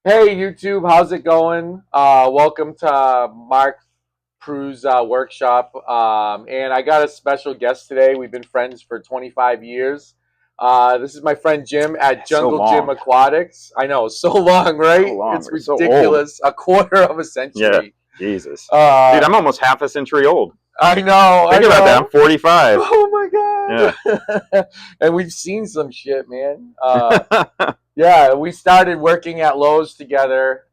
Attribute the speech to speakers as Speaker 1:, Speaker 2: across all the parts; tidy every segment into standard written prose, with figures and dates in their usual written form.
Speaker 1: Hey YouTube, how's it going? Welcome to Mark Prew's workshop. And I got a special guest today. We've been friends for 25 years. This is my friend Jim at
Speaker 2: So
Speaker 1: Jungle Gym
Speaker 2: long.
Speaker 1: Aquatics. I know, so long,
Speaker 2: So
Speaker 1: right?
Speaker 2: long.
Speaker 1: It's
Speaker 2: We're so old.
Speaker 1: ridiculous. A quarter of a
Speaker 2: Yeah.
Speaker 1: century.
Speaker 2: Jesus. Dude,
Speaker 1: Uh,
Speaker 2: I'm almost half a century old.
Speaker 1: I know, I
Speaker 2: Think about that. I'm
Speaker 1: know.
Speaker 2: 45.
Speaker 1: Oh my
Speaker 2: Yeah.
Speaker 1: God. And we've seen some shit, man. Yeah, we started working at Lowe's together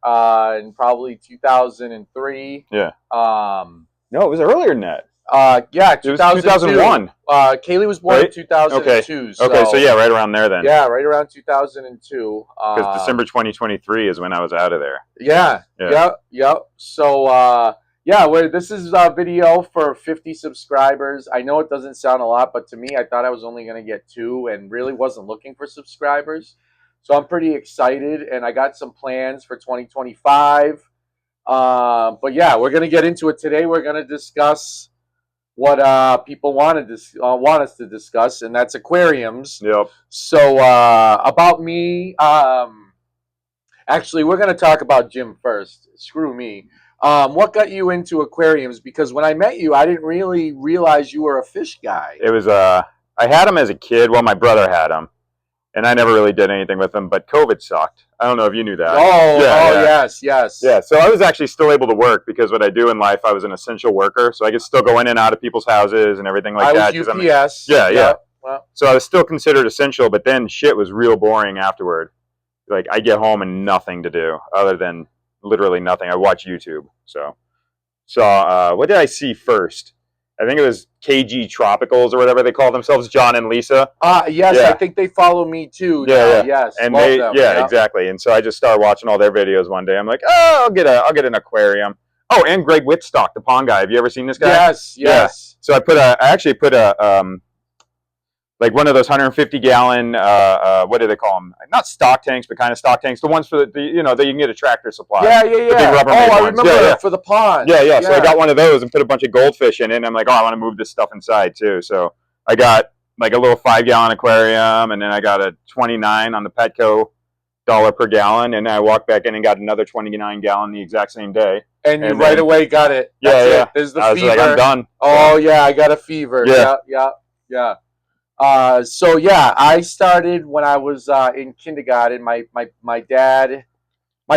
Speaker 1: in probably 2003.
Speaker 2: Yeah.
Speaker 1: Um,
Speaker 2: No, it was earlier than that.
Speaker 1: yeah,
Speaker 2: It was
Speaker 1: 2002.
Speaker 2: 2001.
Speaker 1: Kaylee was born in
Speaker 2: Right?
Speaker 1: 2002.
Speaker 2: Okay, so yeah, right around there then.
Speaker 1: Yeah, right around 2002.
Speaker 2: Because December 2023 is when I was out of there.
Speaker 1: Yeah,
Speaker 2: Yeah.
Speaker 1: yep. So, yeah, this is a video for 50 subscribers. I know it doesn't sound a lot, but to me, I thought I was only going to get 2 and really wasn't looking for subscribers. So I'm pretty excited, and I got some plans for 2025. But yeah, we're going to get into it today. We're going to discuss what people want us to discuss, and that's aquariums.
Speaker 2: Yep.
Speaker 1: So about me, actually, we're going to talk about Jim first. Screw me. What got you into aquariums? Because when I met you, I didn't really realize you were a fish guy.
Speaker 2: It was, I had them as a kid. Well, my brother had them. And I never really did anything with them, but COVID sucked. I don't know if you knew that.
Speaker 1: Yes.
Speaker 2: Yeah, so I was actually still able to work because what I do in life, I was an essential worker, so I could still go in and out of people's houses and everything like that.
Speaker 1: I was UPS.
Speaker 2: Yeah.
Speaker 1: Well,
Speaker 2: So I was still considered essential, but then shit was real boring afterward. Like I get home and nothing to do other than literally nothing. I watch YouTube. So what did I see first? I think it was KG Tropicals or whatever they call themselves, John and Lisa.
Speaker 1: yes,
Speaker 2: Yeah.
Speaker 1: I think they follow me too.
Speaker 2: Yeah.
Speaker 1: Yes,
Speaker 2: And
Speaker 1: love them.
Speaker 2: exactly. And so I just started watching all their videos one day. I'm like, oh, I'll get an aquarium. Oh, and Greg Whitstock, the pond guy. Have you ever seen this guy?
Speaker 1: Yes.
Speaker 2: Yeah. So I actually put like one of those 150-gallon, what do they call them? Not stock tanks, but kind of stock tanks. The ones for that you can get a Tractor Supply.
Speaker 1: Yeah.
Speaker 2: The big Rubbermaid
Speaker 1: I
Speaker 2: ones.
Speaker 1: remember for the pond.
Speaker 2: Yeah. So I got one of those and put a bunch of goldfish in it. And I'm like, oh, I want to move this stuff inside too. So I got like a little 5-gallon aquarium, and then I got a 29 on the Petco $1 per gallon, and I walked back in and got another 29-gallon the exact same day.
Speaker 1: And you right away got it.
Speaker 2: Yeah.
Speaker 1: There's the
Speaker 2: I was
Speaker 1: fever.
Speaker 2: like, I'm done.
Speaker 1: Oh yeah, I got a fever. Yeah. So yeah, I started when I was in kindergarten. My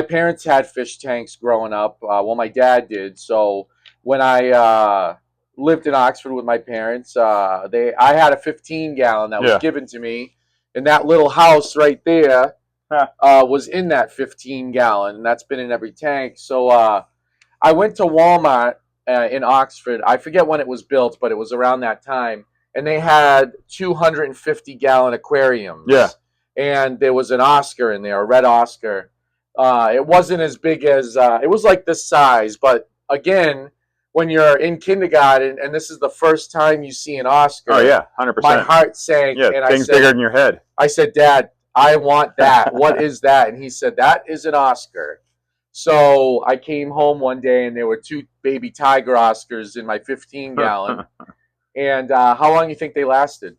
Speaker 1: parents had fish tanks growing up. Well, my dad did. So when I lived in Oxford with my parents, I had a 15-gallon that was given to me, and that little house right there was in that 15-gallon, and that's been in every tank. So I went to Walmart in Oxford. I forget when it was built, but it was around that time. And they had 250-gallon aquariums.
Speaker 2: Yeah.
Speaker 1: And there was an Oscar in there, a red Oscar. It wasn't as big as, it was like this size. But again, when you're in kindergarten and this is the first time you see an Oscar.
Speaker 2: Oh, yeah, 100%.
Speaker 1: My heart sank.
Speaker 2: Yeah,
Speaker 1: and
Speaker 2: things bigger than your head.
Speaker 1: I said, Dad, I want that. What is that? And he said, that is an Oscar. So I came home one day and there were 2 baby tiger Oscars in my 15-gallon. And how long do you think they lasted?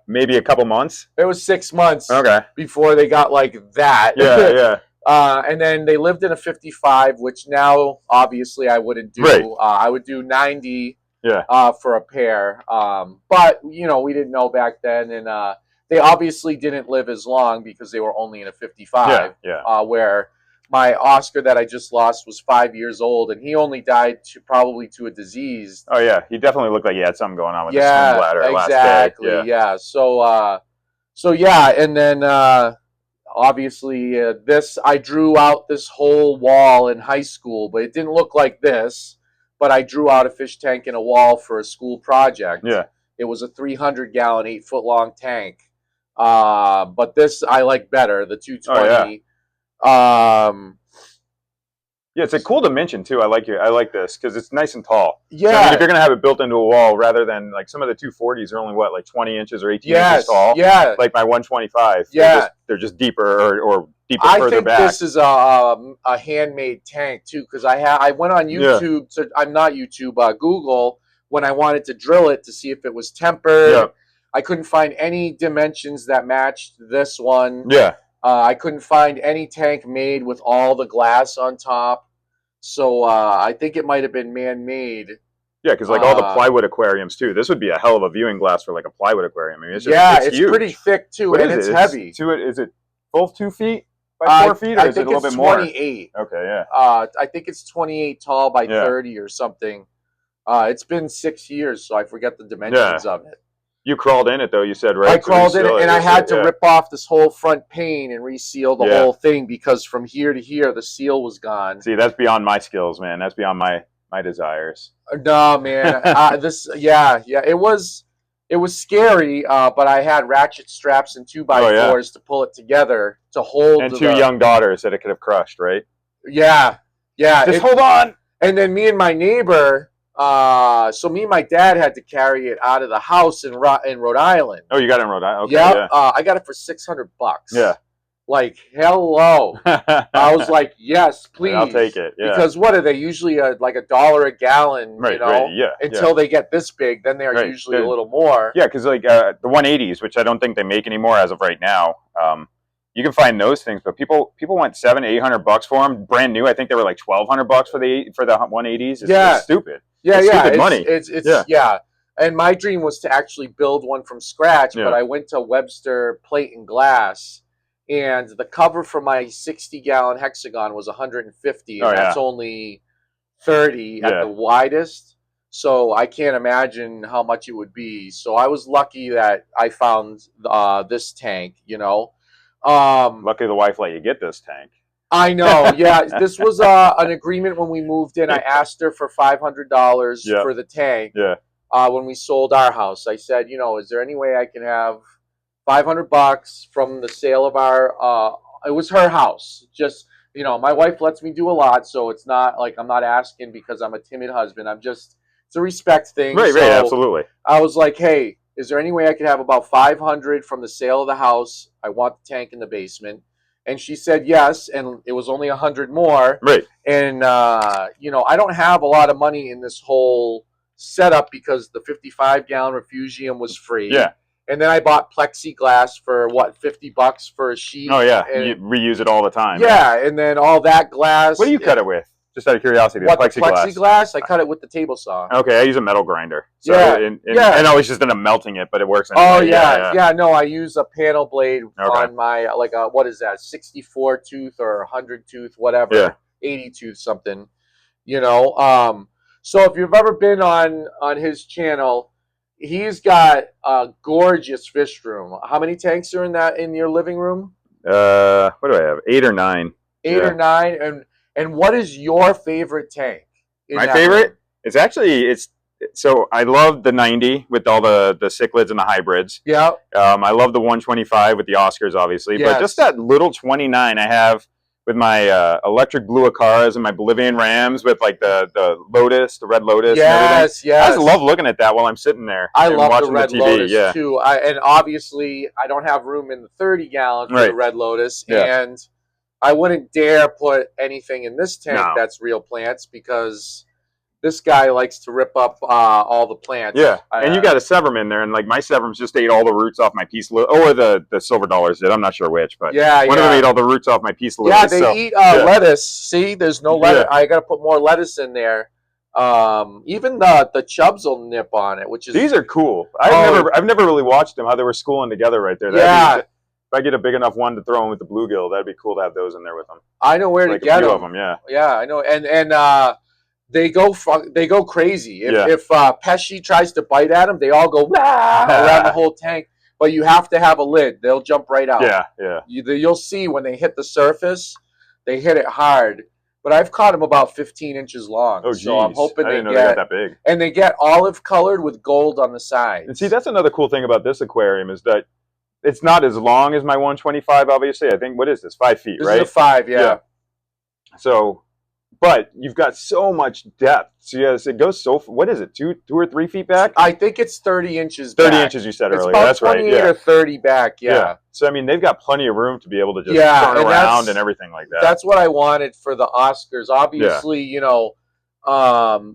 Speaker 2: Maybe a couple months.
Speaker 1: It was 6 months.
Speaker 2: Okay.
Speaker 1: Before they got like that.
Speaker 2: Yeah.
Speaker 1: And then they lived in a 55, which now obviously I wouldn't do.
Speaker 2: Right.
Speaker 1: I would do 90.
Speaker 2: Yeah.
Speaker 1: For a pair. But we didn't know back then, and they obviously didn't live as long because they were only in a 55.
Speaker 2: Yeah.
Speaker 1: Where my Oscar that I just lost was 5 years old, and he only died probably to a disease.
Speaker 2: Oh yeah, he definitely looked like he had something going on with his swim bladder.
Speaker 1: Exactly.
Speaker 2: Last day.
Speaker 1: Yeah. So yeah, and then obviously I drew out this whole wall in high school, but it didn't look like this. But I drew out a fish tank in a wall for a school project.
Speaker 2: Yeah.
Speaker 1: It was a 300-gallon, 8-foot-long tank. But this I like better, the 220.
Speaker 2: Yeah, it's a cool dimension too. I like this because it's nice and tall.
Speaker 1: Yeah.
Speaker 2: So, I mean, if you're gonna have it built into a wall, rather than like some of the 240s are only like 20 inches or 18 inches tall.
Speaker 1: Yeah.
Speaker 2: Like my 125.
Speaker 1: Yeah.
Speaker 2: They're just deeper or deeper further back.
Speaker 1: I think this is a handmade tank too, because I went on YouTube. Yeah. I'm not YouTube. Google, when I wanted to drill it to see if it was tempered.
Speaker 2: Yeah.
Speaker 1: I couldn't find any dimensions that matched this one.
Speaker 2: Yeah.
Speaker 1: I couldn't find any tank made with all the glass on top, so I think it might have been man-made.
Speaker 2: Yeah, because like all the plywood aquariums too. This would be a hell of a viewing glass for like a plywood aquarium. I mean,
Speaker 1: Yeah,
Speaker 2: it's
Speaker 1: it's
Speaker 2: huge.
Speaker 1: pretty thick too,
Speaker 2: What
Speaker 1: and
Speaker 2: is
Speaker 1: it's
Speaker 2: it?
Speaker 1: heavy.
Speaker 2: Is it full 2 feet by 4 feet, or
Speaker 1: I
Speaker 2: is it a
Speaker 1: think
Speaker 2: little
Speaker 1: it's
Speaker 2: bit more?
Speaker 1: 28.
Speaker 2: Okay, yeah.
Speaker 1: I think it's 28 tall by
Speaker 2: Yeah.
Speaker 1: 30 or something. It's been 6 years, so I forget the
Speaker 2: Yeah.
Speaker 1: dimensions of it.
Speaker 2: You crawled in it though, you said, right?
Speaker 1: I crawled in it,
Speaker 2: reseal
Speaker 1: and I had to
Speaker 2: yeah.
Speaker 1: rip off this whole front pane and reseal the
Speaker 2: Yeah.
Speaker 1: whole thing because from here to here the seal was gone.
Speaker 2: See, that's beyond my skills, man. That's beyond my desires.
Speaker 1: No, man. Yeah. It was scary, but I had ratchet straps and 2x4s to pull it together to hold.
Speaker 2: And two young daughters that it could have crushed, right?
Speaker 1: Yeah, yeah.
Speaker 2: Just hold on.
Speaker 1: And then me and my neighbor, so me and my dad had to carry it out of the house in Rhode Island.
Speaker 2: Oh, you got it in Rhode Island? Okay,
Speaker 1: yeah. I got it for $600.
Speaker 2: Yeah.
Speaker 1: Like, hello. I was like, yes, please.
Speaker 2: I'll take it. Yeah.
Speaker 1: Because what are they usually like $1 a gallon?
Speaker 2: Right.
Speaker 1: You know,
Speaker 2: right, yeah.
Speaker 1: until they get this big, then they're usually a little more.
Speaker 2: Yeah, because like the 180s, which I don't think they make anymore as of right now. You can find those things, but people want $700-800 for them, brand new. I think they were like $1,200 for the 180s. It's stupid.
Speaker 1: Yeah,
Speaker 2: it's
Speaker 1: yeah,
Speaker 2: stupid money.
Speaker 1: Yeah. And my dream was to actually build one from scratch, but I went to Webster Plate and Glass, and the cover for my 60-gallon hexagon was 150, and that's only 30 at the widest. So I can't imagine how much it would be. So I was lucky that I found this tank, you know.
Speaker 2: Luckily the wife let you get this tank.
Speaker 1: I know, yeah. This was an agreement when we moved in. I asked her for $500 for the tank.
Speaker 2: Yeah.
Speaker 1: When we sold our house, I said, you know, is there any way I can have $500 from the sale of our? It was her house. Just, you know, my wife lets me do a lot, so it's not like I'm not asking because I'm a timid husband. It's a respect thing.
Speaker 2: Right,
Speaker 1: so
Speaker 2: right, absolutely.
Speaker 1: I was like, hey, is there any way I could have about $500 from the sale of the house? I want the tank in the basement. And she said yes, and it was only 100 more.
Speaker 2: Right.
Speaker 1: And, you know, I don't have a lot of money in this whole setup because the 55-gallon refugium was free.
Speaker 2: Yeah.
Speaker 1: And then I bought plexiglass for, what, $50 for a sheet?
Speaker 2: Oh, yeah.
Speaker 1: And,
Speaker 2: you reuse it all the time.
Speaker 1: Yeah, and then all that glass.
Speaker 2: What do you cut it with? Just out of curiosity.
Speaker 1: What, plexiglass? I cut it with the table saw.
Speaker 2: Okay, I use a metal grinder. So I know it's just end up melting it, but it works anyway.
Speaker 1: Oh, yeah. No, I use a panel blade on my, like, what is that, 64 tooth or 100 tooth, whatever, 80 tooth something, you know. So if you've ever been on his channel, he's got a gorgeous fish room. How many tanks are in your living room?
Speaker 2: What do I have? 8 or 9.
Speaker 1: 8 or 9, and what is your favorite tank?
Speaker 2: My favorite? Room? So I love the 90 with all the cichlids and the hybrids.
Speaker 1: Yeah.
Speaker 2: I love the 125 with the Oscars, obviously. Yes. But just that little 29 I have with my electric blue Acaras and my Bolivian Rams with like the Lotus, the red Lotus.
Speaker 1: Yes,
Speaker 2: and I just love looking at that while I'm sitting there.
Speaker 1: I love the red Lotus too. And obviously I don't have room in the 30 gallon for the red Lotus. Yeah. And I wouldn't dare put anything in this tank that's real plants because this guy likes to rip up all the plants.
Speaker 2: Yeah, and you got a Severum in there, and like my Severums just ate all the roots off my piece, or the Silver Dollars did. I'm not sure which, but one of them ate all the roots off my piece.
Speaker 1: Yeah, they eat lettuce. See, there's no lettuce. I got to put more lettuce in there. Even the chubs will nip on it, which is
Speaker 2: these are cool. I've never really watched them how they were schooling together right there. If I get a big enough one to throw in with the bluegill, that'd be cool to have those in there with them.
Speaker 1: I know where to get them.
Speaker 2: Of them.
Speaker 1: Yeah, I know, and they go crazy. If Pesci tries to bite at them, they all go around the whole tank. But you have to have a lid; they'll jump right out.
Speaker 2: Yeah.
Speaker 1: You'll see when they hit the surface, they hit it hard. But I've caught them about 15 inches long.
Speaker 2: Oh, geez.
Speaker 1: So I'm hoping
Speaker 2: they got that big.
Speaker 1: And they get olive colored with gold on the sides.
Speaker 2: And see, that's another cool thing about this aquarium is that it's not as long as my 125, obviously. I think, what is this, 5 feet, right?
Speaker 1: This is a 5, yeah.
Speaker 2: So, but you've got so much depth. So, yes, it goes what is it, 2 or 3 feet back?
Speaker 1: I think it's 30 inches back.
Speaker 2: 30 inches, you said earlier.
Speaker 1: That's right. 28 or 30 back, yeah.
Speaker 2: So, I mean, they've got plenty of room to be able to just turn around and everything like that.
Speaker 1: That's what I wanted for the Oscars. Obviously, you know,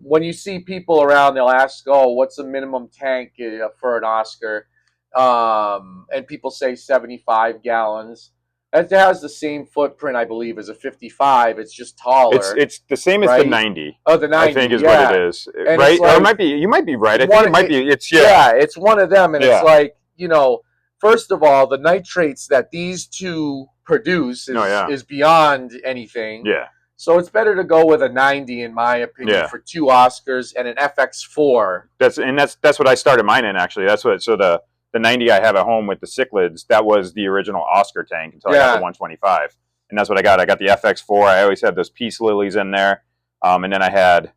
Speaker 1: when you see people around, they'll ask, oh, what's the minimum tank for an Oscar? And people say 75 gallons. It has the same footprint, I believe, as a 55. It's just taller.
Speaker 2: It's the same as the 90.
Speaker 1: Oh, the 90.
Speaker 2: I think is what it is,
Speaker 1: and
Speaker 2: right?
Speaker 1: Like,
Speaker 2: or it might be. You might be right. I think it might be. It's
Speaker 1: it's one of them, and it's like, first of all, the nitrates that these two produce is beyond anything.
Speaker 2: Yeah.
Speaker 1: So it's better to go with a 90, in my opinion, for 2 Oscars and an FX4.
Speaker 2: That's what I started mine in, actually. That's what. So the 90 I have at home with the cichlids, that was the original Oscar tank until I got the 125, and that's what I got. I got the FX4. I always had those peace lilies in there, and then I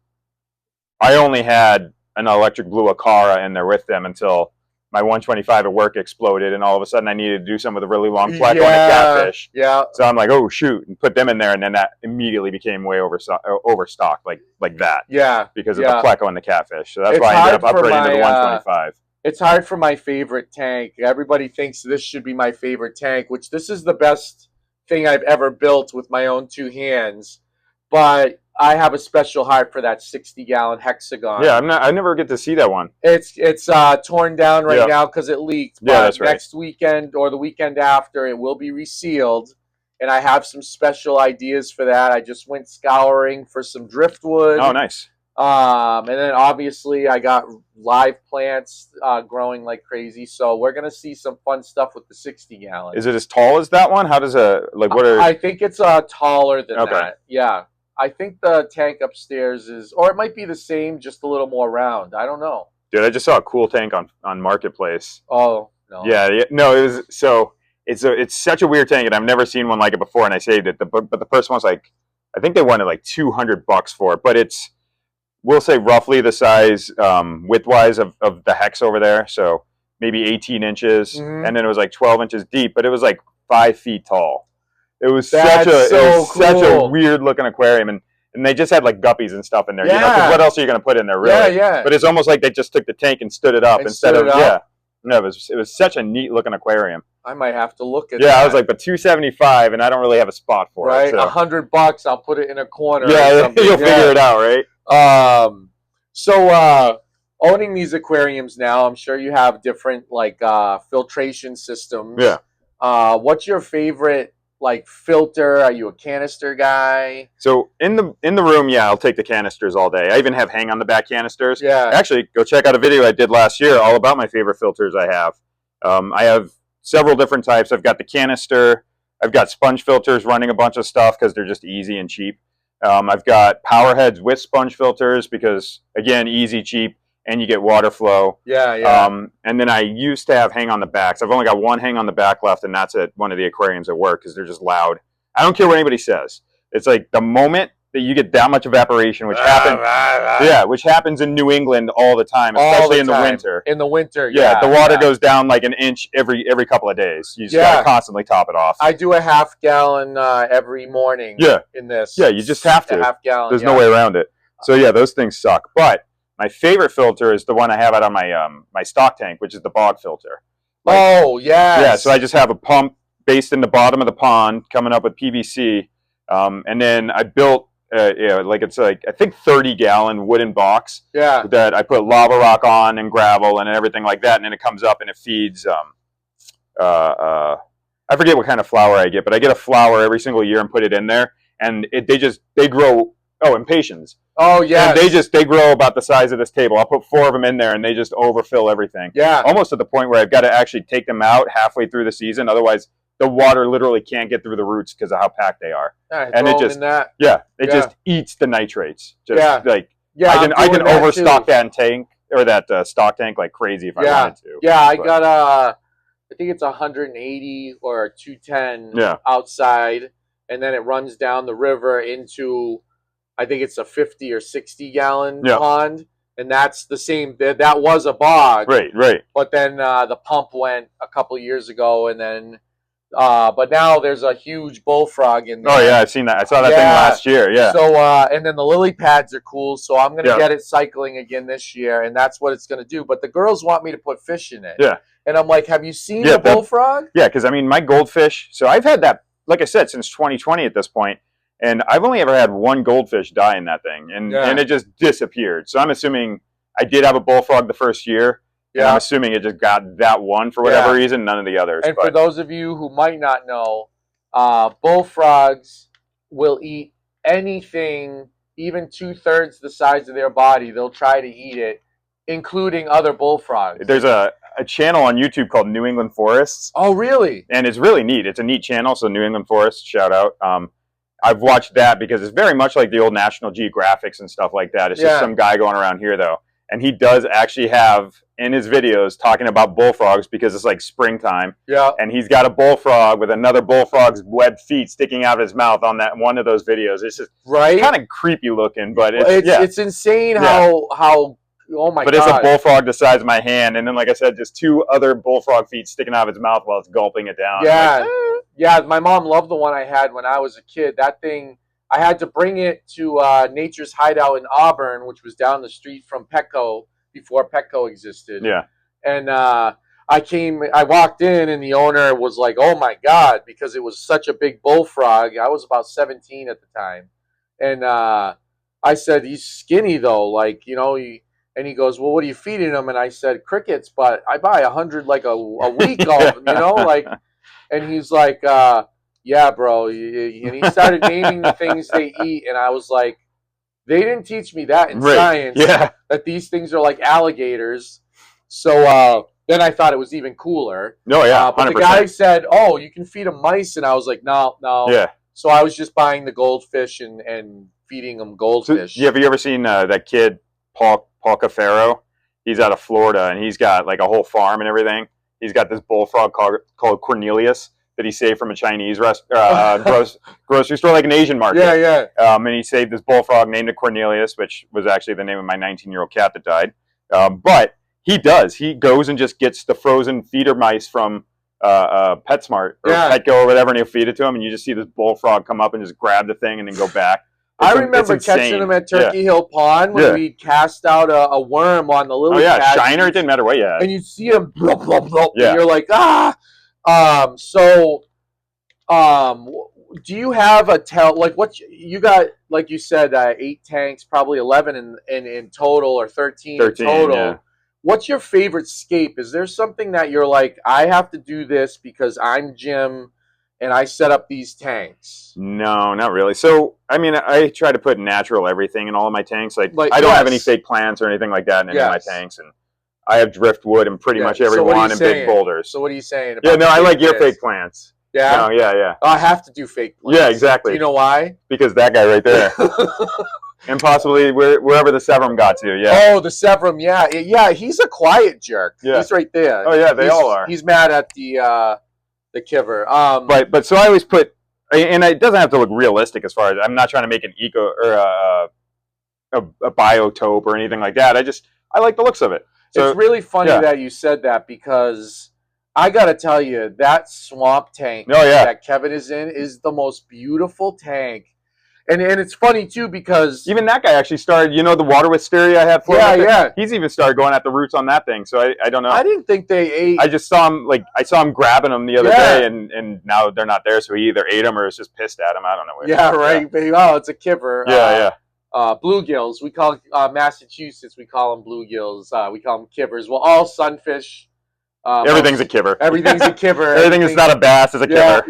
Speaker 2: only had an electric blue Acara in there with them until my 125 at work exploded, and all of a sudden I needed to do some with a really long pleco and a catfish.
Speaker 1: Yeah.
Speaker 2: So I'm like, oh shoot, and put them in there, and then that immediately became way overstocked, like that.
Speaker 1: Yeah.
Speaker 2: Because of the pleco and the catfish. So that's why I ended up upgrading to the 125.
Speaker 1: It's hard for my favorite tank. Everybody thinks this should be my favorite tank, which this is the best thing I've ever built with my own 2 hands. But I have a special heart for that 60-gallon hexagon.
Speaker 2: Yeah, I never get to see that one.
Speaker 1: It's torn down right now because it leaked. But
Speaker 2: that's right.
Speaker 1: Next weekend or the weekend after, it will be resealed. And I have some special ideas for that. I just went scouring for some driftwood.
Speaker 2: Oh, nice.
Speaker 1: And then obviously I got live plants growing like crazy. So we're gonna see some fun stuff with the 60-gallon.
Speaker 2: Is it as tall as that one? How does
Speaker 1: I think it's taller than that. Yeah. I think the tank upstairs is, or it might be the same, just a little more round. I don't know.
Speaker 2: Dude, I just saw a cool tank on Marketplace.
Speaker 1: Oh no.
Speaker 2: Yeah, no, it was so. It's such a weird tank, and I've never seen one like it before. And I saved it, but the first one was like, I think they wanted like $200 for it, but it's, we'll say roughly the size width-wise of the hex over there, so maybe 18 inches, and then it was like 12 inches deep, but it was like 5 feet tall. It was such a weird-looking aquarium, and they just had like guppies and stuff in there.
Speaker 1: Yeah.
Speaker 2: 'Cause what else are you going to put in there, really?
Speaker 1: Yeah.
Speaker 2: But it's almost like they just took the tank and stood it up instead of No, it was such a neat-looking aquarium.
Speaker 1: I might have to look at that.
Speaker 2: Yeah, I was like, but $275, and I don't really have a spot for it.
Speaker 1: Right, $100, I'll put it in a corner.
Speaker 2: Yeah, you'll figure it out, right?
Speaker 1: So owning these aquariums now, I'm sure you have different like filtration systems.
Speaker 2: Yeah.
Speaker 1: What's your favorite like filter? Are you a canister guy?
Speaker 2: So in the room, yeah, I'll take the canisters all day. I even have hang on the back canisters.
Speaker 1: Yeah.
Speaker 2: Actually, go check out a video I did last year all about my favorite filters I have. I have several different types. I've got the canister. I've got sponge filters running a bunch of stuff because they're just easy and cheap. I've got power heads with sponge filters because, again, easy, cheap, and you get water flow.
Speaker 1: Yeah.
Speaker 2: And then I used to have hang on the backs. I've only got one hang on the back left, and that's at one of the aquariums at work because they're just loud. I don't care what anybody says. It's like the moment that you get that much evaporation, which happens in New England all the time, especially in the winter.
Speaker 1: In the winter,
Speaker 2: the water goes down like an inch every couple of days. You just gotta constantly top it off.
Speaker 1: I do a half gallon every morning. In this.
Speaker 2: Yeah, you just have to.
Speaker 1: A half gallon.
Speaker 2: There's no way around it. So yeah, those things suck. But my favorite filter is the one I have out on my my stock tank, which is the bog filter. Yeah. So I just have a pump based in the bottom of the pond, coming up with PVC, and then I built. It's like I think 30-gallon wooden box that I put lava rock on and gravel and everything like that, and then it comes up and it feeds. I forget what kind of flower I get, but I get a flower every single year and put it in there, and they grow. Oh, impatiens.
Speaker 1: Oh yeah.
Speaker 2: And they grow about the size of this table. I'll put 4 of them in there, and they just overfill everything.
Speaker 1: Yeah.
Speaker 2: Almost to the point where I've got to actually take them out halfway through the season, otherwise the water literally can't get through the roots because of how packed they are.
Speaker 1: And it just
Speaker 2: just eats the nitrates. I can overstock that tank or that stock tank like crazy if I wanted to.
Speaker 1: Yeah, I got I think it's 180 or 210 outside, and then it runs down the river into, I think it's a 50 or 60-gallon pond. And that's the same. That was a bog,
Speaker 2: right.
Speaker 1: But then the pump went a couple years ago, and then. But now there's a huge bullfrog in there.
Speaker 2: Oh yeah, I've seen that. I saw that thing last year. Yeah.
Speaker 1: So and then the lily pads are cool. So I'm gonna get it cycling again this year, and that's what it's gonna do. But the girls want me to put fish in it.
Speaker 2: Yeah.
Speaker 1: And I'm like, have you seen the bullfrog?
Speaker 2: Yeah, because I mean, my goldfish. So I've had that, like I said, since 2020 at this point, and I've only ever had one goldfish die in that thing, and it just disappeared. So I'm assuming I did have a bullfrog the first year. Yeah, I'm assuming it just got that one for whatever reason, none of the others.
Speaker 1: And for those of you who might not know, Bullfrogs will eat anything, even 2/3 the size of their body. They'll try to eat it, including other bullfrogs.
Speaker 2: There's a channel on YouTube called New England Forests.
Speaker 1: Oh, really?
Speaker 2: And it's really neat. It's a neat channel. So New England Forests, shout out. I've watched that because it's very much like the old National Geographics and stuff like that. It's just some guy going around here though. And he does actually have in his videos talking about bullfrogs because it's like springtime.
Speaker 1: Yeah.
Speaker 2: And he's got a bullfrog with another bullfrog's webbed feet sticking out of his mouth on that one of those videos. It's just kind of creepy looking, but
Speaker 1: it's insane how oh my god.
Speaker 2: But it's a bullfrog the size of my hand, and then like I said, just 2 other bullfrog feet sticking out of its mouth while it's gulping it down.
Speaker 1: Yeah.
Speaker 2: Like,
Speaker 1: yeah, my mom loved the one I had when I was a kid. That thing, I had to bring it to Nature's Hideout in Auburn, which was down the street from Petco before Petco existed.
Speaker 2: Yeah.
Speaker 1: And I walked in, and the owner was like, "Oh my god," because it was such a big bullfrog. I was about 17 at the time, and I said, "He's skinny though, like and he goes, "Well, what are you feeding him?" And I said, "Crickets, but I buy 100 like a week of them, like." And he's like, "Yeah, bro." And he started naming the things they eat, and I was like, "They didn't teach me that in science.
Speaker 2: Yeah.
Speaker 1: That these things are like alligators." So then I thought it was even cooler.
Speaker 2: No, yeah,
Speaker 1: but
Speaker 2: 100%.
Speaker 1: the guy said, "Oh, you can feed them mice," and I was like, "No."
Speaker 2: Yeah.
Speaker 1: So I was just buying the goldfish and feeding them goldfish.
Speaker 2: So, have you ever seen that kid Paul Cafaro? He's out of Florida, and he's got like a whole farm and everything. He's got this bullfrog called Cornelius that he saved from a Chinese grocery store, like an Asian market.
Speaker 1: Yeah.
Speaker 2: And he saved this bullfrog, named it Cornelius, which was actually the name of my 19-year-old cat that died. But he goes and just gets the frozen feeder mice from PetSmart or Petco or whatever, and he'll feed it to him, and you just see this bullfrog come up and just grab the thing and then go back.
Speaker 1: I remember catching him at Turkey Hill Pond when we cast out a worm on the lily pad.
Speaker 2: Shiner, it didn't matter what you had.
Speaker 1: And you see him, blub, blub, blub, and you're like, do you have like what you got, like you said, 8 tanks, probably 11 in total, or 13 in total.
Speaker 2: Yeah.
Speaker 1: What's your favorite scape? Is there something that you're like, I have to do this because I'm Jim and I set up these tanks?
Speaker 2: No, not really. So, I mean, I try to put natural everything in all of my tanks. Like I don't have any fake plants or anything like that in any of my tanks. And I have driftwood in pretty much every one and big boulders.
Speaker 1: So what are you saying about
Speaker 2: I like your fake plants.
Speaker 1: Yeah?
Speaker 2: No, yeah.
Speaker 1: I have to do fake plants.
Speaker 2: Yeah, exactly.
Speaker 1: Do you know why?
Speaker 2: Because that guy right there. And possibly wherever the Severum got to,
Speaker 1: Oh, the Severum, yeah. He's a quiet jerk. Yeah. He's right there.
Speaker 2: Oh, yeah, they all are.
Speaker 1: He's mad at the Kiver.
Speaker 2: But so I always put, and it doesn't have to look realistic as far as, I'm not trying to make an eco or a biotope or anything like that. I like the looks of it. So,
Speaker 1: it's really funny that you said that, because I got to tell you, that swamp tank that Kevin is in is the most beautiful tank. And it's funny, too, because
Speaker 2: even that guy actually started, the water wisteria I had for him?
Speaker 1: Yeah.
Speaker 2: He's even started going at the roots on that thing, so I don't know.
Speaker 1: I didn't think they ate.
Speaker 2: I just saw him, I saw him grabbing them the other day, and now they're not there, so he either ate them or is just pissed at them. I don't know.
Speaker 1: Right. Oh, it's a Kiver.
Speaker 2: Yeah.
Speaker 1: Bluegills. We call Massachusetts, we call them bluegills. We call them Kivers. Well, all sunfish.
Speaker 2: Everything's a Kiver.
Speaker 1: Everything's a Kiver.
Speaker 2: Everything that's not a bass is a Kiver.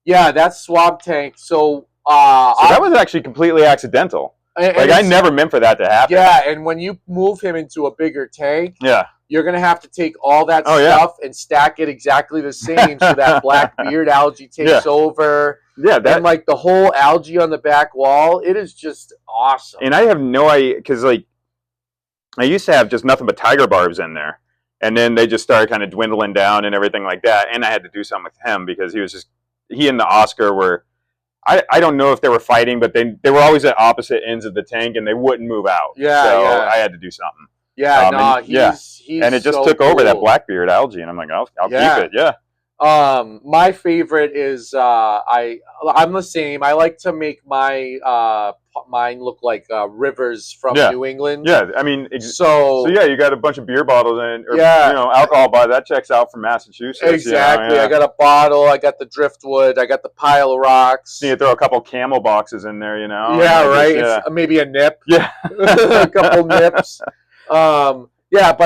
Speaker 1: Yeah. That's swamp tank. So
Speaker 2: that was actually completely accidental. I never meant for that to happen.
Speaker 1: Yeah, and when you move him into a bigger tank, you're going to have to take all that stuff and stack it exactly the same so that black beard algae takes over. Yeah, and like the whole algae on the back wall, it is just awesome.
Speaker 2: And I have no idea, because I used to have just nothing but tiger barbs in there. And then they just started kind of dwindling down and everything like that. And I had to do something with him because he and the Oscar were, I don't know if they were fighting, but they were always at opposite ends of the tank and they wouldn't move out. I had to do something. And it just took over that blackbeard algae, and I'm like, I'll keep it. Yeah.
Speaker 1: My favorite is I'm the same. I like to make mine look like rivers from New England.
Speaker 2: Yeah, I mean, so you got a bunch of beer bottles and alcohol by that checks out from Massachusetts.
Speaker 1: Exactly. I got a bottle. I got the driftwood. I got the pile of rocks.
Speaker 2: So you throw a couple camel boxes in there,
Speaker 1: Yeah, right. It's maybe a nip.
Speaker 2: Yeah,
Speaker 1: a couple nips. But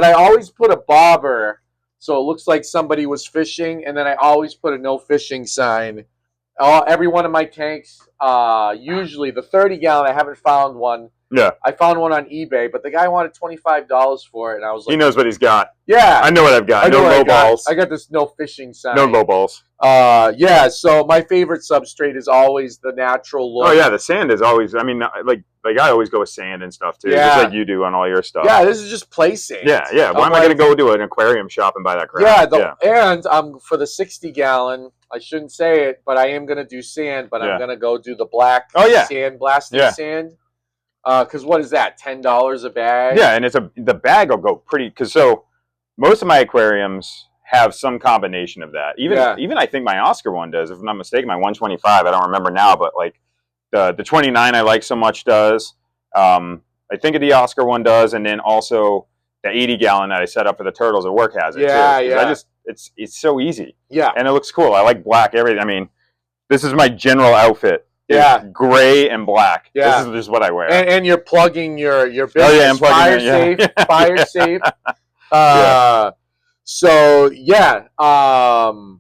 Speaker 1: I always put a bobber so it looks like somebody was fishing. And then I always put a no fishing sign. Every one of my tanks, usually the 30-gallon, I haven't found one.
Speaker 2: Yeah.
Speaker 1: I found one on eBay, but the guy wanted $25 for it, and I was like,
Speaker 2: he knows what he's got.
Speaker 1: yeah.
Speaker 2: I know what I've got. No low balls.
Speaker 1: I got this no fishing sign.
Speaker 2: No low balls.
Speaker 1: Yeah, so my favorite substrate is always the natural look.
Speaker 2: Oh yeah, the sand is always, I mean, like I always go with sand and stuff too, just like you do on all your stuff.
Speaker 1: Yeah, this is just play sand.
Speaker 2: Yeah. Why am I going to go to an aquarium shop and buy that crap?
Speaker 1: And for the 60-gallon, I shouldn't say it, but I am going to do sand, but I'm going to go do the black sand blasting sand. Because what is that? $10 a bag?
Speaker 2: Yeah, and the bag will go pretty. Because so most of my aquariums have some combination of that. Even I think my Oscar one does, if I'm not mistaken. My 125, I don't remember now, but like the 29 I like so much does. I think the Oscar one does, and then also the 80-gallon that I set up for the turtles at work has it too. It's so easy. Yeah, and it looks cool. I like black everything. I mean, this is my general outfit. Gray and black. This is just what I wear.
Speaker 1: And you're plugging your business. I'm plugging fire safe. So yeah.
Speaker 2: The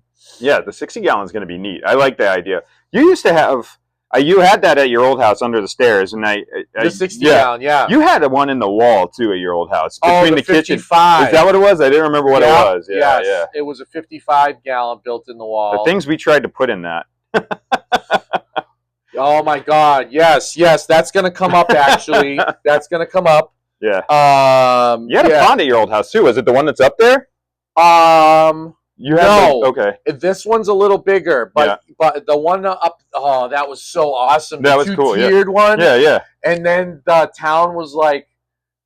Speaker 2: 60-gallon is going to be neat. I like the idea. You used to have. You had that at your old house under the stairs, and the
Speaker 1: 60-gallon. Yeah.
Speaker 2: You had one in the wall too at your old house between the kitchen.
Speaker 1: 55.
Speaker 2: Is that what it was? I didn't remember what it was.
Speaker 1: Yeah. It was a 55-gallon built in the wall.
Speaker 2: The things we tried to put in that.
Speaker 1: Oh my God! Yes, that's gonna come up. Actually, that's gonna come up.
Speaker 2: Yeah. You had a pond at your old house too. Was it the one that's up there? You had okay.
Speaker 1: This one's a little bigger, but the one up. Oh, that was so awesome.
Speaker 2: That was cool.
Speaker 1: Tiered one.
Speaker 2: Yeah.
Speaker 1: And then the town was like,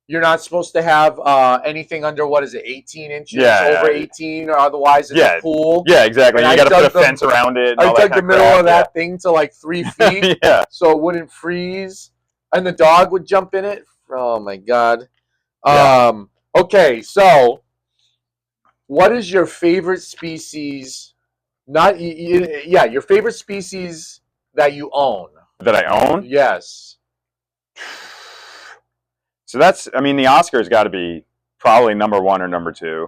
Speaker 1: you're not supposed to have anything under 18 inches, over 18, or otherwise it's a pool.
Speaker 2: Yeah, exactly. You got to put a fence around it.
Speaker 1: I dug the middle of that thing to like 3 feet, so it wouldn't freeze, and the dog would jump in it. Oh my God. Okay, so what is your favorite species? Your favorite species that you own.
Speaker 2: That I own?
Speaker 1: Yes.
Speaker 2: So the Oscar's got to be probably number 1 or number 2.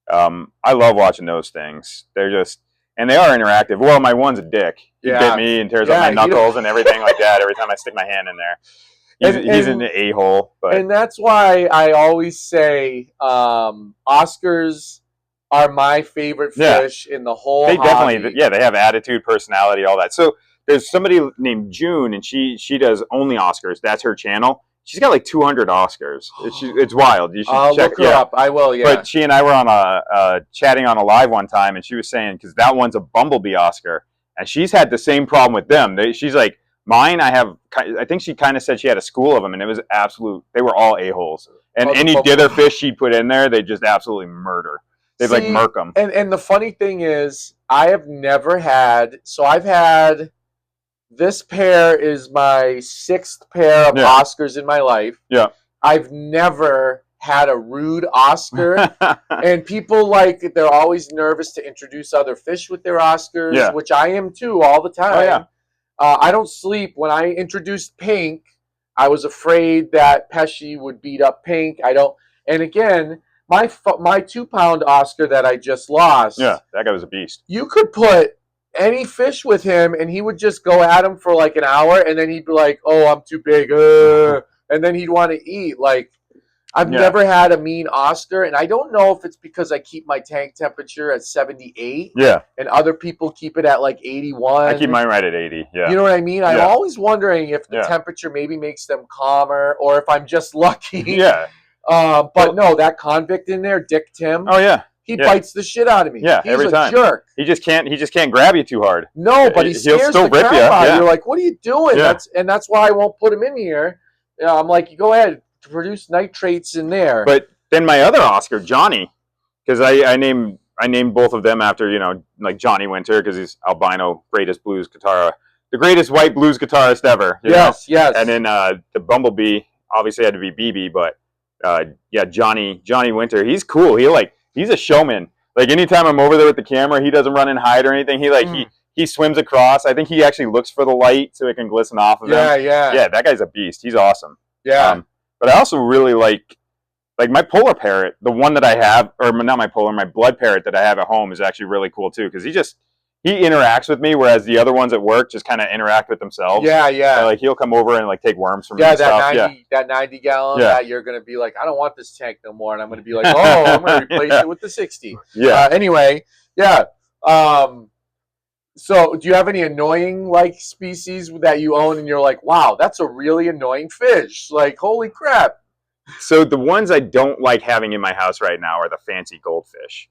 Speaker 2: I love watching those things. They're just, and they are interactive. Well, my one's a dick. He bit me and tears up my knuckles and everything like that every time I stick my hand in there. He's an a-hole.
Speaker 1: And that's why I always say Oscars are my favorite fish in the whole hobby.
Speaker 2: Definitely, they have attitude, personality, all that. So there's somebody named June, and she does only Oscars. That's her channel. She's got like 200 Oscars. It's wild. You should check
Speaker 1: look her up. I will. Yeah.
Speaker 2: But she and I were on chatting on a live one time, and she was saying because that one's a Bumblebee Oscar, and she's had the same problem with them. She's like, mine. I think she kind of said she had a school of them, and it was absolute. They were all a-holes, and any dither fish she put in there, they just absolutely murder. They'd like murk them.
Speaker 1: And the funny thing is, I have never had. So I've had. This pair is my 6th pair of Oscars in my life.
Speaker 2: Yeah.
Speaker 1: I've never had a rude Oscar. And people they're always nervous to introduce other fish with their Oscars, which I am too all the time.
Speaker 2: Oh, yeah.
Speaker 1: I don't sleep. When I introduced Pink, I was afraid that Pesci would beat up Pink. And again, my 2-pound Oscar that I just lost.
Speaker 2: Yeah, that guy was a beast.
Speaker 1: You could put any fish with him, and he would just go at him for like an hour, and then he'd be like, "Oh, I'm too big," and then he'd want to eat. Like, I've never had a mean Oscar, and I don't know if it's because I keep my tank temperature at 78, and other people keep it at like 81.
Speaker 2: I keep mine right at 80. Yeah,
Speaker 1: you know what I mean. I'm always wondering if the temperature maybe makes them calmer, or if I'm just lucky. But no, that convict in there, Dick Tim.
Speaker 2: Oh yeah.
Speaker 1: He bites the shit out of me.
Speaker 2: Yeah,
Speaker 1: he's
Speaker 2: every time.
Speaker 1: Jerk.
Speaker 2: He just can't grab you too hard.
Speaker 1: No, but he scares the crap out of you. You're like, what are you doing? That's why I won't put him in here. I'm like, you go ahead to produce nitrates in there.
Speaker 2: But then my other Oscar, Johnny, because I named both of them after like Johnny Winter because he's albino, greatest blues guitar, the greatest white blues guitarist ever.
Speaker 1: Yes.
Speaker 2: And then the Bumblebee obviously had to be BB, but Johnny Winter, he's cool. He's a showman. Like anytime I'm over there with the camera, he doesn't run and hide or anything. He swims across. I think he actually looks for the light so it can glisten off of him. Yeah, that guy's a beast. He's awesome.
Speaker 1: Yeah.
Speaker 2: But I also really like like my polar parrot, the one that I have, or not my polar, my blood parrot that I have at home is actually really cool too, because he interacts with me, whereas the other ones at work just kind of interact with themselves.
Speaker 1: Yeah, yeah.
Speaker 2: So, like he'll come over and like take worms from me.
Speaker 1: Yeah,
Speaker 2: and stuff.
Speaker 1: that 90 gallon
Speaker 2: Yeah.
Speaker 1: that you're gonna be like, I don't want this tank no more, and I'm gonna be like, oh, I'm gonna replace it with the 60.
Speaker 2: Yeah.
Speaker 1: Anyway, yeah. So, do you have any annoying like species that you own, and you're like, wow, that's a really annoying fish? Like, holy crap.
Speaker 2: So the ones I don't like having in my house right now are the fancy goldfish.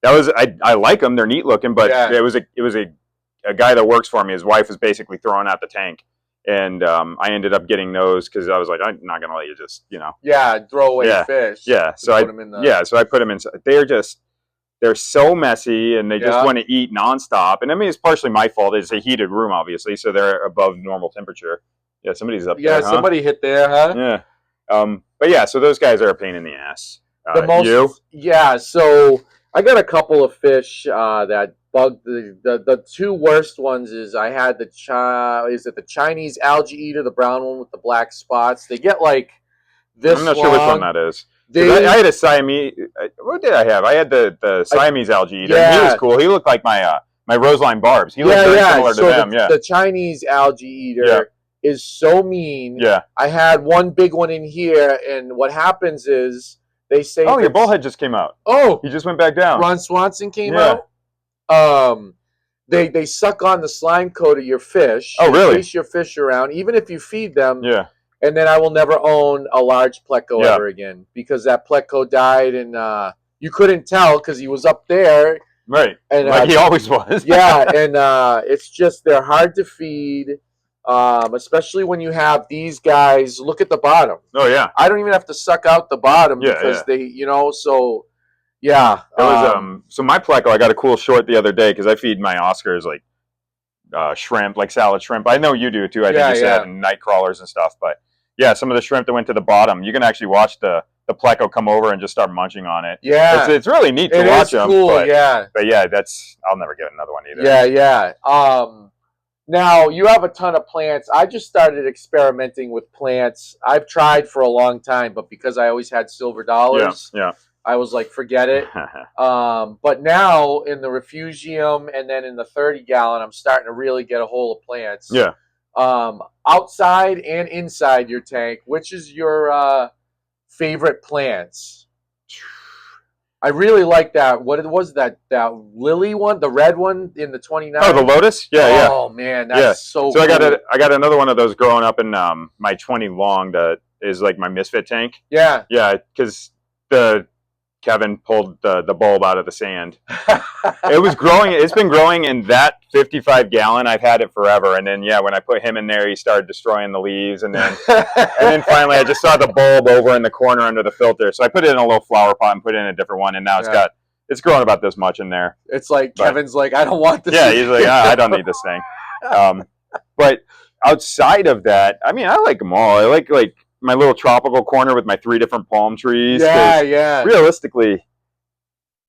Speaker 2: I like them; they're neat looking, but
Speaker 1: Yeah.
Speaker 2: it was a guy that works for me. His wife was basically throwing out the tank, and I ended up getting those because I was like, I'm not gonna let you just
Speaker 1: Yeah, throw away
Speaker 2: Yeah.
Speaker 1: fish.
Speaker 2: Yeah. So
Speaker 1: put 'em in the...
Speaker 2: so I put them in. They're so messy, and they just
Speaker 1: Yeah.
Speaker 2: want to eat nonstop. And I mean, it's partially my fault. It's a heated room, obviously, so they're above normal temperature. Yeah, somebody's up there.
Speaker 1: Yeah, somebody hit there, huh?
Speaker 2: Yeah. But yeah, so those guys are a pain in the ass. You?
Speaker 1: Yeah, so I got a couple of fish that bugged the two worst ones. Is I had the Chinese algae eater, the brown one with the black spots. They get like this
Speaker 2: I'm not
Speaker 1: long.
Speaker 2: sure which one that is. I had a Siamese. What did I have? I had the Siamese algae eater.
Speaker 1: Yeah.
Speaker 2: And he was cool. He looked like my Roseline Barbs. He looked very similar to them.
Speaker 1: The Chinese algae eater is so mean.
Speaker 2: Yeah.
Speaker 1: I had one big one in here, and what happens is they say,
Speaker 2: "Oh, your bullhead just came out."
Speaker 1: Oh,
Speaker 2: he just went back down.
Speaker 1: Ron Swanson came out. They suck on the slime coat of your fish.
Speaker 2: Oh, really?
Speaker 1: Chase your fish around, even if you feed them.
Speaker 2: Yeah.
Speaker 1: And then I will never own a large pleco ever again, because that pleco died, and you couldn't tell because he was up there.
Speaker 2: Right.
Speaker 1: And
Speaker 2: like he always was.
Speaker 1: Yeah, and it's just they're hard to feed, especially when you have these guys. Look at the bottom.
Speaker 2: Oh yeah.
Speaker 1: I don't even have to suck out the bottom because they, so. Yeah.
Speaker 2: It was so my pleco, I got a cool short the other day because I feed my Oscars like shrimp, like salad shrimp. I know you do too. I think you said, and night crawlers and stuff. But yeah, some of the shrimp that went to the bottom, you can actually watch the pleco come over and just start munching on it.
Speaker 1: Yeah.
Speaker 2: It's really neat to watch them.
Speaker 1: Cool,
Speaker 2: but yeah, I'll never get another one either.
Speaker 1: Yeah. Now you have a ton of plants. I just started experimenting with plants. I've tried for a long time, but because I always had silver dollars, I was like, forget it. But now in the refugium and then in the 30 gallon, I'm starting to really get a hold of plants.
Speaker 2: Yeah.
Speaker 1: Outside and inside your tank, which is your favorite plants? I really like that. What was that lily one, the red one in the 29?
Speaker 2: Oh, the lotus? Yeah.
Speaker 1: Oh man, that's so
Speaker 2: cool.
Speaker 1: So
Speaker 2: I got another one of those growing up in my 20 long that is like my misfit tank.
Speaker 1: Yeah.
Speaker 2: Yeah, because Kevin pulled the bulb out of the sand. It was growing. It's been growing in that 55 gallon. I've had it forever. And then, when I put him in there, he started destroying the leaves. And then finally, I just saw the bulb over in the corner under the filter. So I put it in a little flower pot and put it in a different one. And now it's growing about this much in there.
Speaker 1: It's like Kevin's like, I don't want this.
Speaker 2: Yeah, he's like, I don't need this thing. But outside of that, I mean, I like them all. I like my little tropical corner with my 3 different palm trees.
Speaker 1: Yeah.
Speaker 2: Realistically,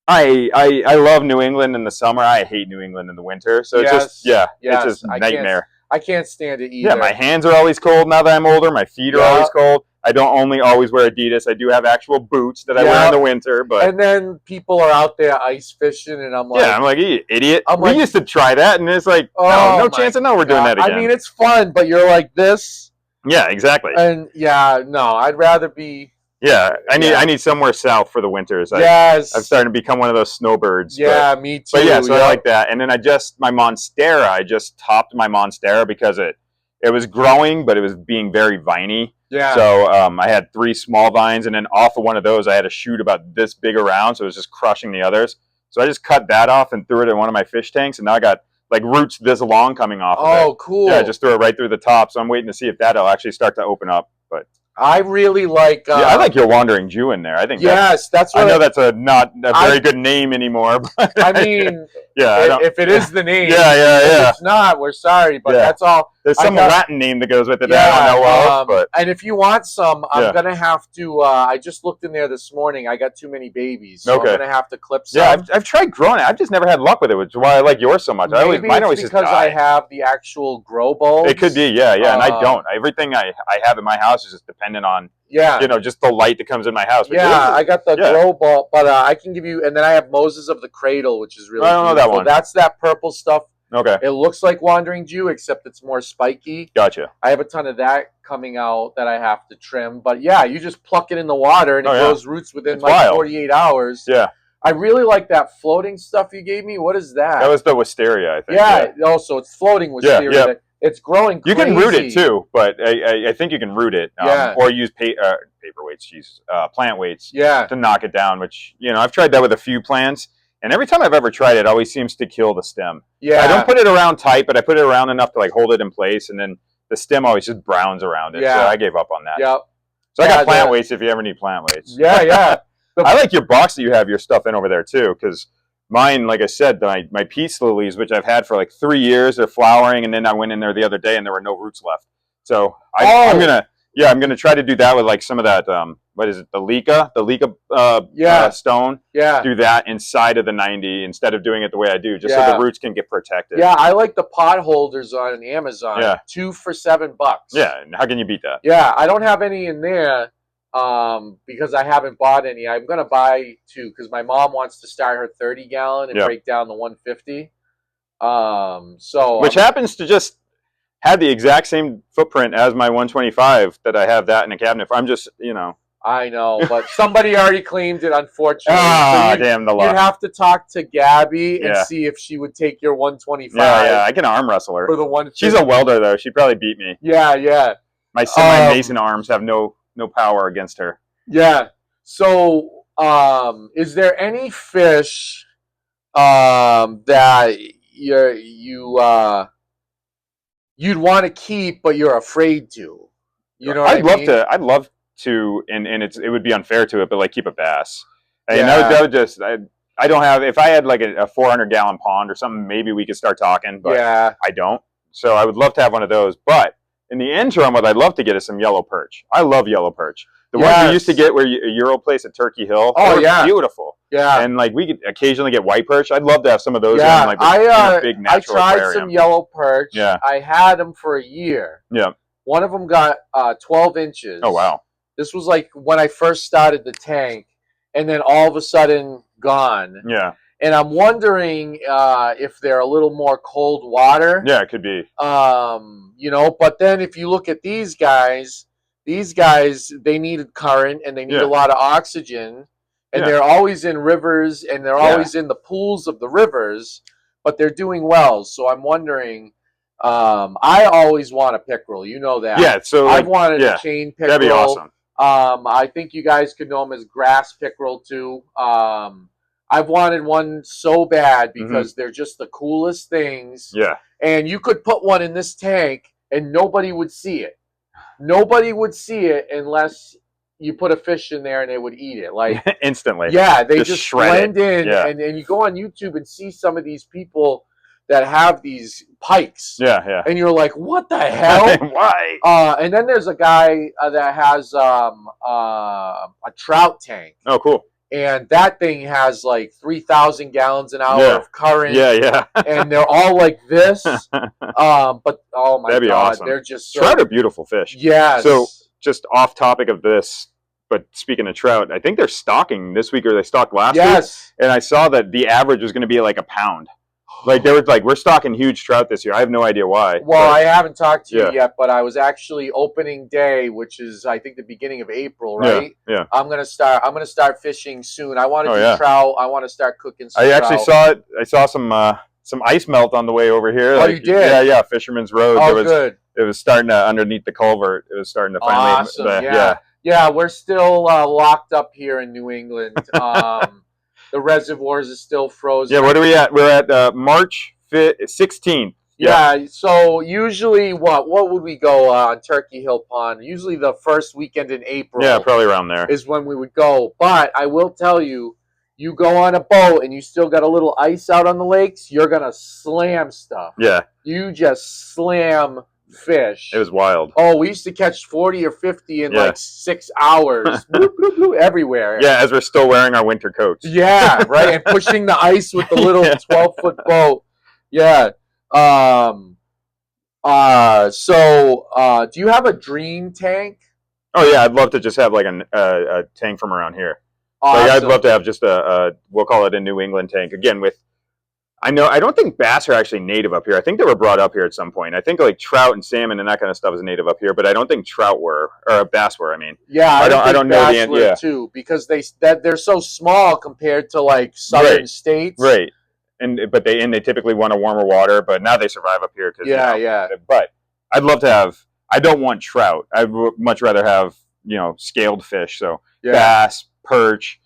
Speaker 2: I love New England in the summer. I hate New England in the winter. So it's just nightmare.
Speaker 1: I can't stand it either.
Speaker 2: Yeah, my hands are always cold now that I'm older. My feet are always cold. I don't only always wear Adidas. I do have actual boots that I wear in the winter. But
Speaker 1: and then people are out there ice fishing, and I'm like,
Speaker 2: you idiot. We used to try that, and it's like, no chance in hell we're doing that again.
Speaker 1: I mean, it's fun, but you're like this.
Speaker 2: Yeah, exactly.
Speaker 1: And I'd rather be.
Speaker 2: Yeah, I need somewhere south for the winters. I'm starting to become one of those snowbirds.
Speaker 1: Yeah, me too.
Speaker 2: But I like that. And then I just topped my Monstera because it was growing, but it was being very viney.
Speaker 1: Yeah.
Speaker 2: So I had 3 small vines, and then off of one of those, I had a shoot about this big around, so it was just crushing the others. So I just cut that off and threw it in one of my fish tanks, and now I got like roots this long coming off of it.
Speaker 1: Oh, cool.
Speaker 2: Yeah, I just threw it right through the top. So I'm waiting to see if that'll actually start to open up. But
Speaker 1: I really like.
Speaker 2: I like your Wandering Jew in there. I think.
Speaker 1: Yes, that's. What
Speaker 2: I know that's not a very good name anymore. But
Speaker 1: I mean,
Speaker 2: if
Speaker 1: it is the name.
Speaker 2: Yeah.
Speaker 1: If it's not, we're sorry, but that's all.
Speaker 2: There's some Latin name that goes with it
Speaker 1: Yeah,
Speaker 2: that I don't know of. But
Speaker 1: and if you want some, I'm gonna have to. I just looked in there this morning. I got too many babies, so I'm gonna have to clip some.
Speaker 2: Yeah, I've tried growing it. I've just never had luck with it, which is why I like yours so much.
Speaker 1: Maybe
Speaker 2: mine
Speaker 1: it's
Speaker 2: always
Speaker 1: because I have the actual grow bulbs.
Speaker 2: It could be, yeah, and I don't. Everything I have in my house is just dependent on, just the light that comes in my house.
Speaker 1: I got the grow bulb, but I can give you, and then I have Moses of the Cradle, which is really
Speaker 2: I don't know that one.
Speaker 1: That's that purple stuff.
Speaker 2: Okay.
Speaker 1: It looks like Wandering Jew, except it's more spiky.
Speaker 2: Gotcha.
Speaker 1: I have a ton of that coming out that I have to trim. But yeah, you just pluck it in the water and it grows roots within like 48 hours.
Speaker 2: Yeah.
Speaker 1: I really like that floating stuff you gave me. What is that?
Speaker 2: That was the wisteria, I think.
Speaker 1: Yeah. Also, it's floating wisteria. Yeah. It's growing crazy.
Speaker 2: You can root it too, but I think you can root it. Or use paper weights, plant weights to knock it down, which, I've tried that with a few plants. And every time I've ever tried it, it always seems to kill the stem. Yeah. I don't put it around tight, but I put it around enough to like hold it in place, and then the stem always just browns around it. Yeah. So I gave up on that.
Speaker 1: Yep.
Speaker 2: So I got plant weights if you ever need plant weights.
Speaker 1: Yeah.
Speaker 2: I like your box that you have your stuff in over there too, because mine, like I said, my peace lilies, which I've had for like 3 years, they're flowering, and then I went in there the other day and there were no roots left. So I'm gonna try to do that with like some of that. What is it? The Leica stone. Yeah. Do that inside of the 90 instead of doing it the way I do, just so the roots can get protected.
Speaker 1: Yeah, I like the pot holders on Amazon. Yeah. 2 for $7.
Speaker 2: Yeah. And how can you beat that?
Speaker 1: Yeah, I don't have any in there because I haven't bought any. I'm gonna buy 2 because my mom wants to start her 30-gallon and break down the 150.
Speaker 2: Which happens to just have the exact same footprint as my 125 that I have that in a cabinet. I'm just,
Speaker 1: I know, but somebody already claimed it, unfortunately.
Speaker 2: Damn the luck.
Speaker 1: You'd have to talk to Gabby and see if she would take your 125.
Speaker 2: Yeah, I can arm wrestle her.
Speaker 1: For the 150.
Speaker 2: She's a welder, though. She'd probably beat me.
Speaker 1: Yeah.
Speaker 2: My semi-mason arms have no power against her.
Speaker 1: Yeah. So, is there any fish that you'd want to keep, but you're afraid to? You know what I mean?
Speaker 2: I'd love to, and it would be unfair to it, but like keep a bass. And that would just, I don't have, if I had like a 400-gallon pond or something, maybe we could start talking, but I don't. So I would love to have one of those. But in the interim, what I'd love to get is some yellow perch. I love yellow perch. The ones we used to get where your old place at Turkey Hill. Oh, yeah. Beautiful. Yeah. And like we could occasionally get white perch. I'd love to have some of those in like a big natural
Speaker 1: aquarium. I tried
Speaker 2: aquarium.
Speaker 1: some yellow perch. Yeah. I had them for a year.
Speaker 2: Yeah.
Speaker 1: One of them got 12 inches.
Speaker 2: Oh, wow.
Speaker 1: This was like when I first started the tank, and then all of a sudden gone.
Speaker 2: Yeah.
Speaker 1: And I'm wondering if they're a little more cold water.
Speaker 2: Yeah, it could be.
Speaker 1: But then if you look at these guys, they needed current and they need a lot of oxygen. And they're always in rivers and they're always in the pools of the rivers, but they're doing well. So I'm wondering, I always want a pickerel. You know that.
Speaker 2: Yeah, so
Speaker 1: I've wanted a chain pickerel.
Speaker 2: That'd be awesome.
Speaker 1: I think you guys could know them as grass pickerel too. I've wanted one so bad because they're just the coolest things.
Speaker 2: Yeah.
Speaker 1: And you could put one in this tank and nobody would see it. Nobody would see it unless you put a fish in there and they would eat it. Like
Speaker 2: instantly.
Speaker 1: Yeah, they just blend in. Yeah. And you go on YouTube and see some of these people that have these pikes.
Speaker 2: Yeah.
Speaker 1: And you're like, what the hell?
Speaker 2: Why?
Speaker 1: And then there's a guy that has a trout tank.
Speaker 2: Oh, cool.
Speaker 1: And that thing has like 3,000 gallons an hour of current.
Speaker 2: Yeah.
Speaker 1: And they're all like this. But oh my
Speaker 2: That'd be
Speaker 1: God,
Speaker 2: awesome.
Speaker 1: they're just so...
Speaker 2: Trout are beautiful fish.
Speaker 1: Yes.
Speaker 2: So just off topic of this, but speaking of trout, I think they're stocking this week, or they stocked last week. And I saw that the average was going to be like a pound. Like they were like, we're stocking huge trout this year. I have no idea why.
Speaker 1: Well, I haven't talked to you yet, but I was actually opening day, which is I think the beginning of April, right?
Speaker 2: Yeah.
Speaker 1: I'm gonna start fishing soon. I want to do trout. I want to start cooking some trout.
Speaker 2: Actually saw it. I saw some ice melt on the way over here.
Speaker 1: Oh, you did?
Speaker 2: Yeah. Fisherman's Road.
Speaker 1: Oh, good.
Speaker 2: It was starting to underneath the culvert. It was starting to finally.
Speaker 1: Awesome. Yeah. We're still locked up here in New England. The reservoirs is still frozen.
Speaker 2: Yeah, what are we at? We're at March 16th.
Speaker 1: Yeah, so usually what would we go on Turkey Hill Pond? Usually the first weekend in April.
Speaker 2: Yeah, probably around there.
Speaker 1: Is when we would go. But I will tell you, you go on a boat and you still got a little ice out on the lakes, you're going to slam stuff.
Speaker 2: Yeah.
Speaker 1: You just slam fish.
Speaker 2: It was wild.
Speaker 1: Oh, we used to catch 40 or 50 in like 6 hours. Bloop, bloop, bloop, everywhere.
Speaker 2: Yeah, as we're still wearing our winter coats.
Speaker 1: Yeah, right. And pushing the ice with the little 12-foot boat. Yeah. Do you have a dream tank?
Speaker 2: Oh yeah, I'd love to just have like a tank from around here.
Speaker 1: Awesome.
Speaker 2: Like I'd love to have just we'll call it a New England tank. Again, I don't think bass are actually native up here. I think they were brought up here at some point. I think like trout and salmon and that kind of stuff is native up here, but I don't think trout were, or bass were. I mean,
Speaker 1: yeah,
Speaker 2: I don't know the
Speaker 1: answer. Yeah, too, because they're so small compared to like southern states.
Speaker 2: Right. But they typically want a warmer water, but now they survive up here.
Speaker 1: Yeah.
Speaker 2: But I'd love to have. I don't want trout. I would much rather have scaled fish. So bass, perch,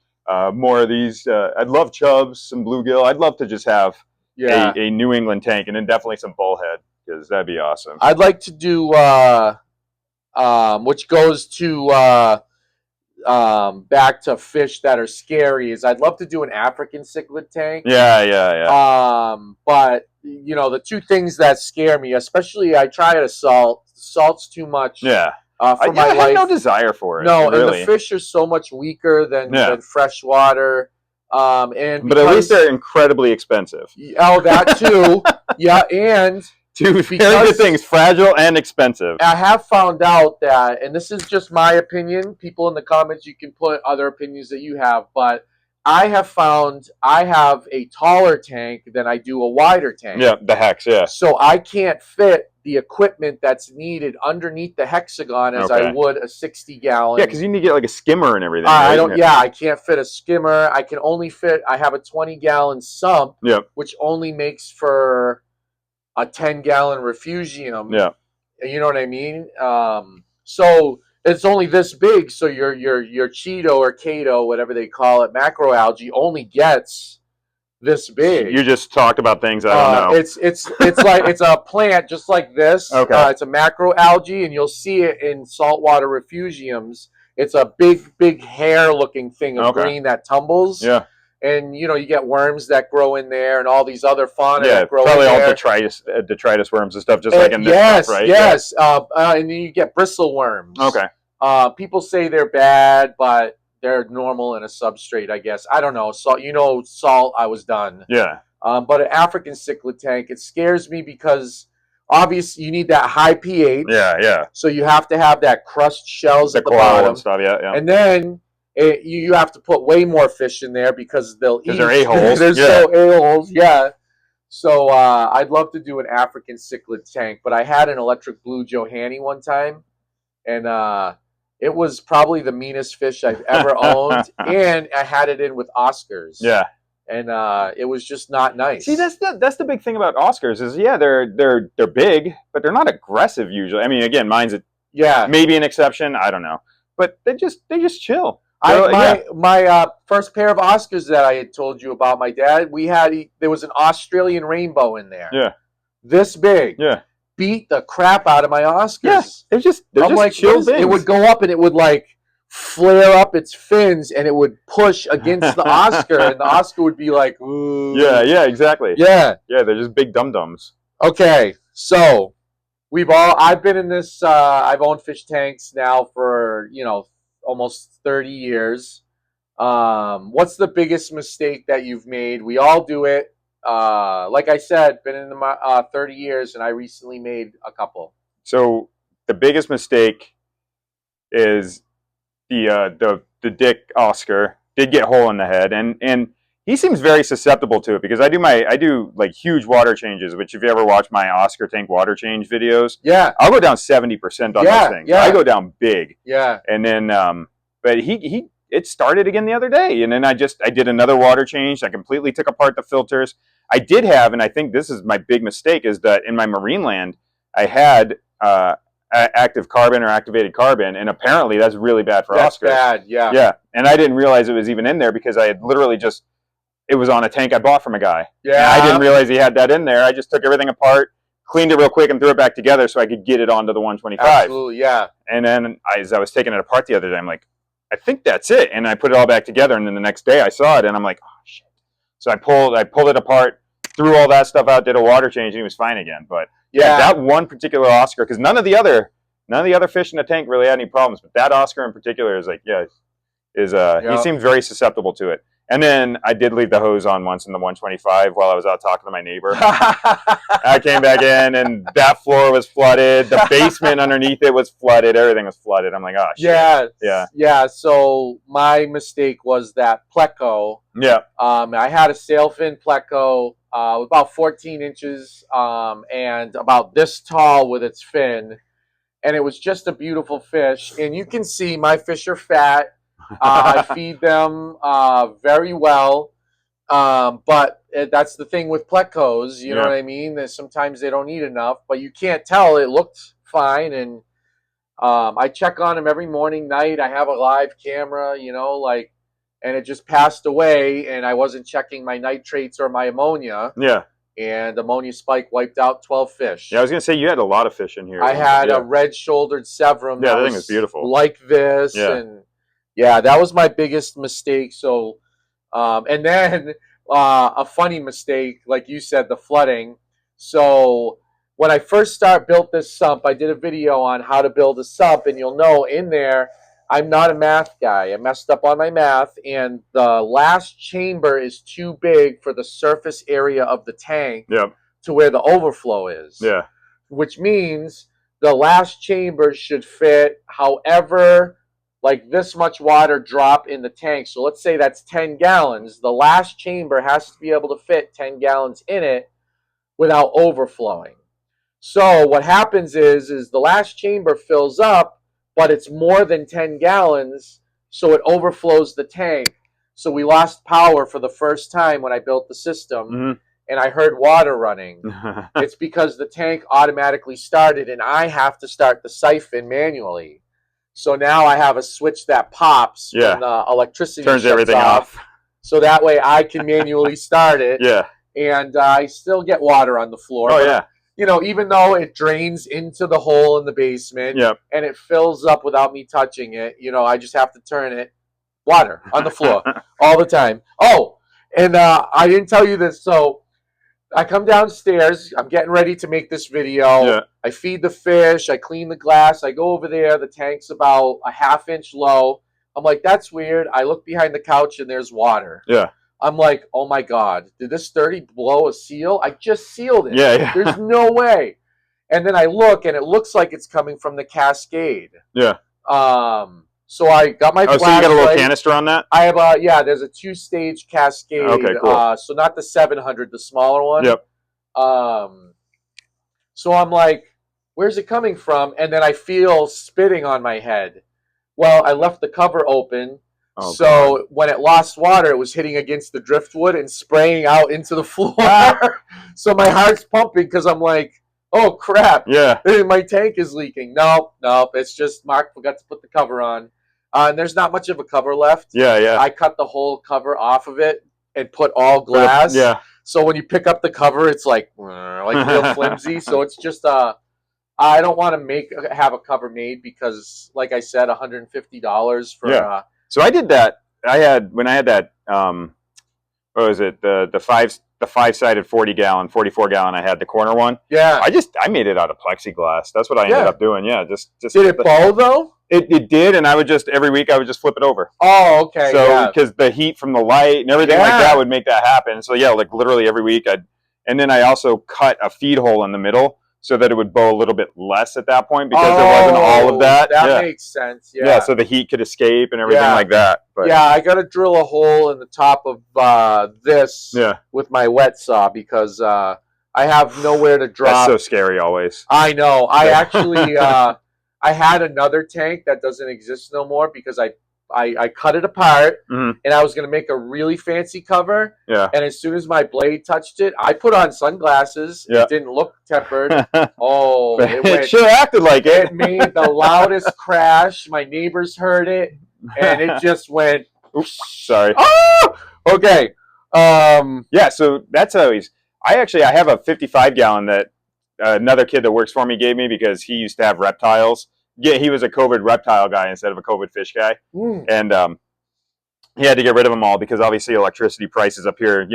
Speaker 2: more of these. I'd love chubs, some bluegill. I'd love to just have a New England tank, and then definitely some bullhead, because that'd be awesome.
Speaker 1: I'd like to do which goes to back to fish that are scary. Is I'd love to do an African cichlid tank.
Speaker 2: Yeah.
Speaker 1: But the two things that scare me, especially I try to salt. Salt's too much.
Speaker 2: Yeah.
Speaker 1: For my life.
Speaker 2: I have no desire for it.
Speaker 1: No,
Speaker 2: really.
Speaker 1: And the fish are so much weaker than fresh water.
Speaker 2: But at least they're incredibly expensive.
Speaker 1: Oh, that too. Yeah, and
Speaker 2: two very good things: fragile and expensive.
Speaker 1: I have found out that, and this is just my opinion. People in the comments, you can put other opinions that you have, but I have found I have a taller tank than I do a wider tank.
Speaker 2: Yeah, the hex. Yeah.
Speaker 1: So I can't fit the equipment that's needed underneath the hexagon as I would a 60-gallon.
Speaker 2: Yeah, because you need to get like a skimmer and everything.
Speaker 1: I don't. Yeah, I can't fit a skimmer. I can only fit. I have a 20-gallon sump, which only makes for a 10-gallon refugium.
Speaker 2: Yeah,
Speaker 1: you know what I mean. So it's only this big. So your Cheeto or Kato, whatever they call it, macroalgae only gets this big.
Speaker 2: You just talked about things I don't know.
Speaker 1: It's like it's a plant just like this.
Speaker 2: Okay.
Speaker 1: It's a macroalgae, and you'll see it in saltwater refugiums. It's a big hair-looking thing of green that tumbles.
Speaker 2: Yeah.
Speaker 1: And you get worms that grow in there, and all these other fauna that grow in
Speaker 2: there.
Speaker 1: Yeah,
Speaker 2: probably all detritus worms and stuff, just like in this stuff, right?
Speaker 1: Yes. And then you get bristle worms.
Speaker 2: Okay.
Speaker 1: People say they're bad, but they're normal in a substrate, I guess. I don't know. Salt, I was done.
Speaker 2: Yeah.
Speaker 1: But an African cichlid tank, it scares me because obviously you need that high pH.
Speaker 2: Yeah.
Speaker 1: So you have to have that crushed shells at the
Speaker 2: coral
Speaker 1: bottom.
Speaker 2: And stuff, yeah.
Speaker 1: And then you have to put way more fish in there because they'll eat.
Speaker 2: They're a-holes.
Speaker 1: They're so a-holes, yeah. So I'd love to do an African cichlid tank, but I had an electric blue Johanny one time, and it was probably the meanest fish I've ever owned, and I had it in with Oscars.
Speaker 2: Yeah,
Speaker 1: and it was just not nice.
Speaker 2: See, that's the big thing about Oscars is they're big, but they're not aggressive usually. I mean, again, mine's maybe an exception. I don't know, but they just chill.
Speaker 1: My first pair of Oscars that I had told you about, my dad, there was an Australian rainbow in there.
Speaker 2: Yeah,
Speaker 1: this big.
Speaker 2: Yeah.
Speaker 1: Beat the crap out of my Oscars.
Speaker 2: Yeah, they're just like, chill things.
Speaker 1: It would go up and it would like flare up its fins and it would push against the Oscar and the Oscar would be like, ooh.
Speaker 2: Yeah, exactly.
Speaker 1: Yeah,
Speaker 2: they're just big dum-dums.
Speaker 1: Okay, so I've been in this. I've owned fish tanks now for almost 30 years. What's the biggest mistake that you've made? We all do it. Like I said, been in the 30 years, and I recently made a couple.
Speaker 2: So the biggest mistake is the Dick Oscar did get hole in the head, and he seems very susceptible to it because I do like huge water changes. Which if you ever watch my Oscar tank water change videos, I'll go down 70% on those things. I go down big.
Speaker 1: Yeah,
Speaker 2: and then but it started again the other day, and then I did another water change. I completely took apart the filters. I did have, and I think this is my big mistake, is that in my marine land, I had active carbon or activated carbon, and apparently that's really bad for Oscars.
Speaker 1: That's bad, yeah.
Speaker 2: Yeah, and I didn't realize it was even in there because I had literally it was on a tank I bought from a guy.
Speaker 1: Yeah.
Speaker 2: And I didn't realize he had that in there. I just took everything apart, cleaned it real quick, and threw it back together so I could get it onto the 125.
Speaker 1: Absolutely, yeah.
Speaker 2: And then as I was taking it apart the other day, I'm like, I think that's it. And I put it all back together, and then the next day I saw it, and I'm like, oh, shit. So I pulled it apart, threw all that stuff out, did a water change, and he was fine again. But yeah, that one particular Oscar, because none of the other fish in the tank really had any problems, but that Oscar in particular is like, he seemed very susceptible to it. And then I did leave the hose on once in the 125 while I was out talking to my neighbor. I came back in, and that floor was flooded. The basement underneath it was flooded. Everything was flooded. I'm like, oh, shit.
Speaker 1: Yeah. So my mistake was that pleco.
Speaker 2: Yeah.
Speaker 1: I had a sailfin pleco, about 14 inches, and about this tall with its fin. And it was just a beautiful fish. And you can see my fish are fat. I feed them very well, but that's the thing with plecos. You know what I mean? That sometimes they don't eat enough, but you can't tell. It looked fine, and I check on them every morning, night. I have a live camera, and it just passed away, and I wasn't checking my nitrates or my ammonia.
Speaker 2: Yeah.
Speaker 1: And ammonia spike wiped out 12 fish.
Speaker 2: Yeah, I was going to say, you had a lot of fish in here.
Speaker 1: I had a red-shouldered Severum.
Speaker 2: Yeah, that thing was beautiful.
Speaker 1: Like this, and that was my biggest mistake. So, and then a funny mistake, like you said, the flooding. So when I first built this sump, I did a video on how to build a sump, and you'll know in there, I'm not a math guy. I messed up on my math, and the last chamber is too big for the surface area of the tank to where the overflow is.
Speaker 2: Yeah.
Speaker 1: Which means the last chamber should fit however, like this much water drop in the tank. So let's say that's 10 gallons. The last chamber has to be able to fit 10 gallons in it without overflowing. So what happens is the last chamber fills up, but it's more than 10 gallons, so it overflows the tank. So we lost power for the first time when I built the system, and I heard water running. It's because the tank automatically started, and I have to start the siphon manually. So now I have a switch that pops when the electricity
Speaker 2: turns
Speaker 1: shuts
Speaker 2: everything off.
Speaker 1: So that way I can manually start it.
Speaker 2: Yeah.
Speaker 1: And I still get water on the floor.
Speaker 2: Oh, yeah.
Speaker 1: Even though it drains into the hole in the basement and it fills up without me touching it, I just have to turn it. Water on the floor all the time. Oh, and I didn't tell you this. So I come downstairs. I'm getting ready to make this video.
Speaker 2: Yeah.
Speaker 1: I feed the fish. I clean the glass. I go over there. The tank's about a half-inch low. I'm like, that's weird. I look behind the couch, and there's water.
Speaker 2: Yeah.
Speaker 1: I'm like, oh my God, did this 30 blow a seal? I just sealed it.
Speaker 2: Yeah.
Speaker 1: There's no way. And then I look, and it looks like it's coming from the cascade.
Speaker 2: Yeah.
Speaker 1: So I got my flashlight.
Speaker 2: So you got a little canister on that?
Speaker 1: I have there's a 2-stage cascade.
Speaker 2: Okay, cool.
Speaker 1: So not the 700, the smaller one.
Speaker 2: Yep.
Speaker 1: So I'm like, where's it coming from? And then I feel spitting on my head. Well, I left the cover open. Oh, so God. When it lost water, it was hitting against the driftwood and spraying out into the floor. So my heart's pumping because I'm like, oh, crap.
Speaker 2: Yeah.
Speaker 1: My tank is leaking. No, it's just Mark forgot to put the cover on. And there's not much of a cover left.
Speaker 2: Yeah.
Speaker 1: I cut the whole cover off of it and put all glass.
Speaker 2: Yeah.
Speaker 1: So when you pick up the cover, it's like real flimsy. So it's just I don't want to have a cover made because, like I said, $150 for.
Speaker 2: Yeah. So I did that. When I had that. What was it? The 5-sided 40-gallon, 44-gallon. I had the corner one.
Speaker 1: Yeah.
Speaker 2: I made it out of plexiglass. That's what I ended up doing. Yeah. Just.
Speaker 1: Did it bow though?
Speaker 2: It did, and every week I would just flip it over.
Speaker 1: Oh, okay.
Speaker 2: So because the heat from the light and everything like that would make that happen. So yeah, like literally every week and then I also cut a feed hole in the middle so that it would bow a little bit less at that point because there wasn't all of that.
Speaker 1: That makes sense. Yeah.
Speaker 2: Yeah, so the heat could escape and everything like that. But,
Speaker 1: yeah, I got to drill a hole in the top of this with my wet saw because I have nowhere to drop.
Speaker 2: That's so scary always.
Speaker 1: I know. I actually I had another tank that doesn't exist no more because I cut it apart and I was going to make a really fancy cover.
Speaker 2: Yeah.
Speaker 1: And as soon as my blade touched it, I put on sunglasses. Yeah. It didn't look tempered. Oh,
Speaker 2: it sure acted like it.
Speaker 1: It made the loudest crash. My neighbors heard it, and it just went.
Speaker 2: Oops, sorry.
Speaker 1: Oh, okay.
Speaker 2: Yeah. So that's always. I have a 55-gallon that another kid that works for me gave me because he used to have reptiles. Yeah, he was a COVID reptile guy instead of a COVID fish guy. And he had to get rid of them all because obviously electricity prices up here,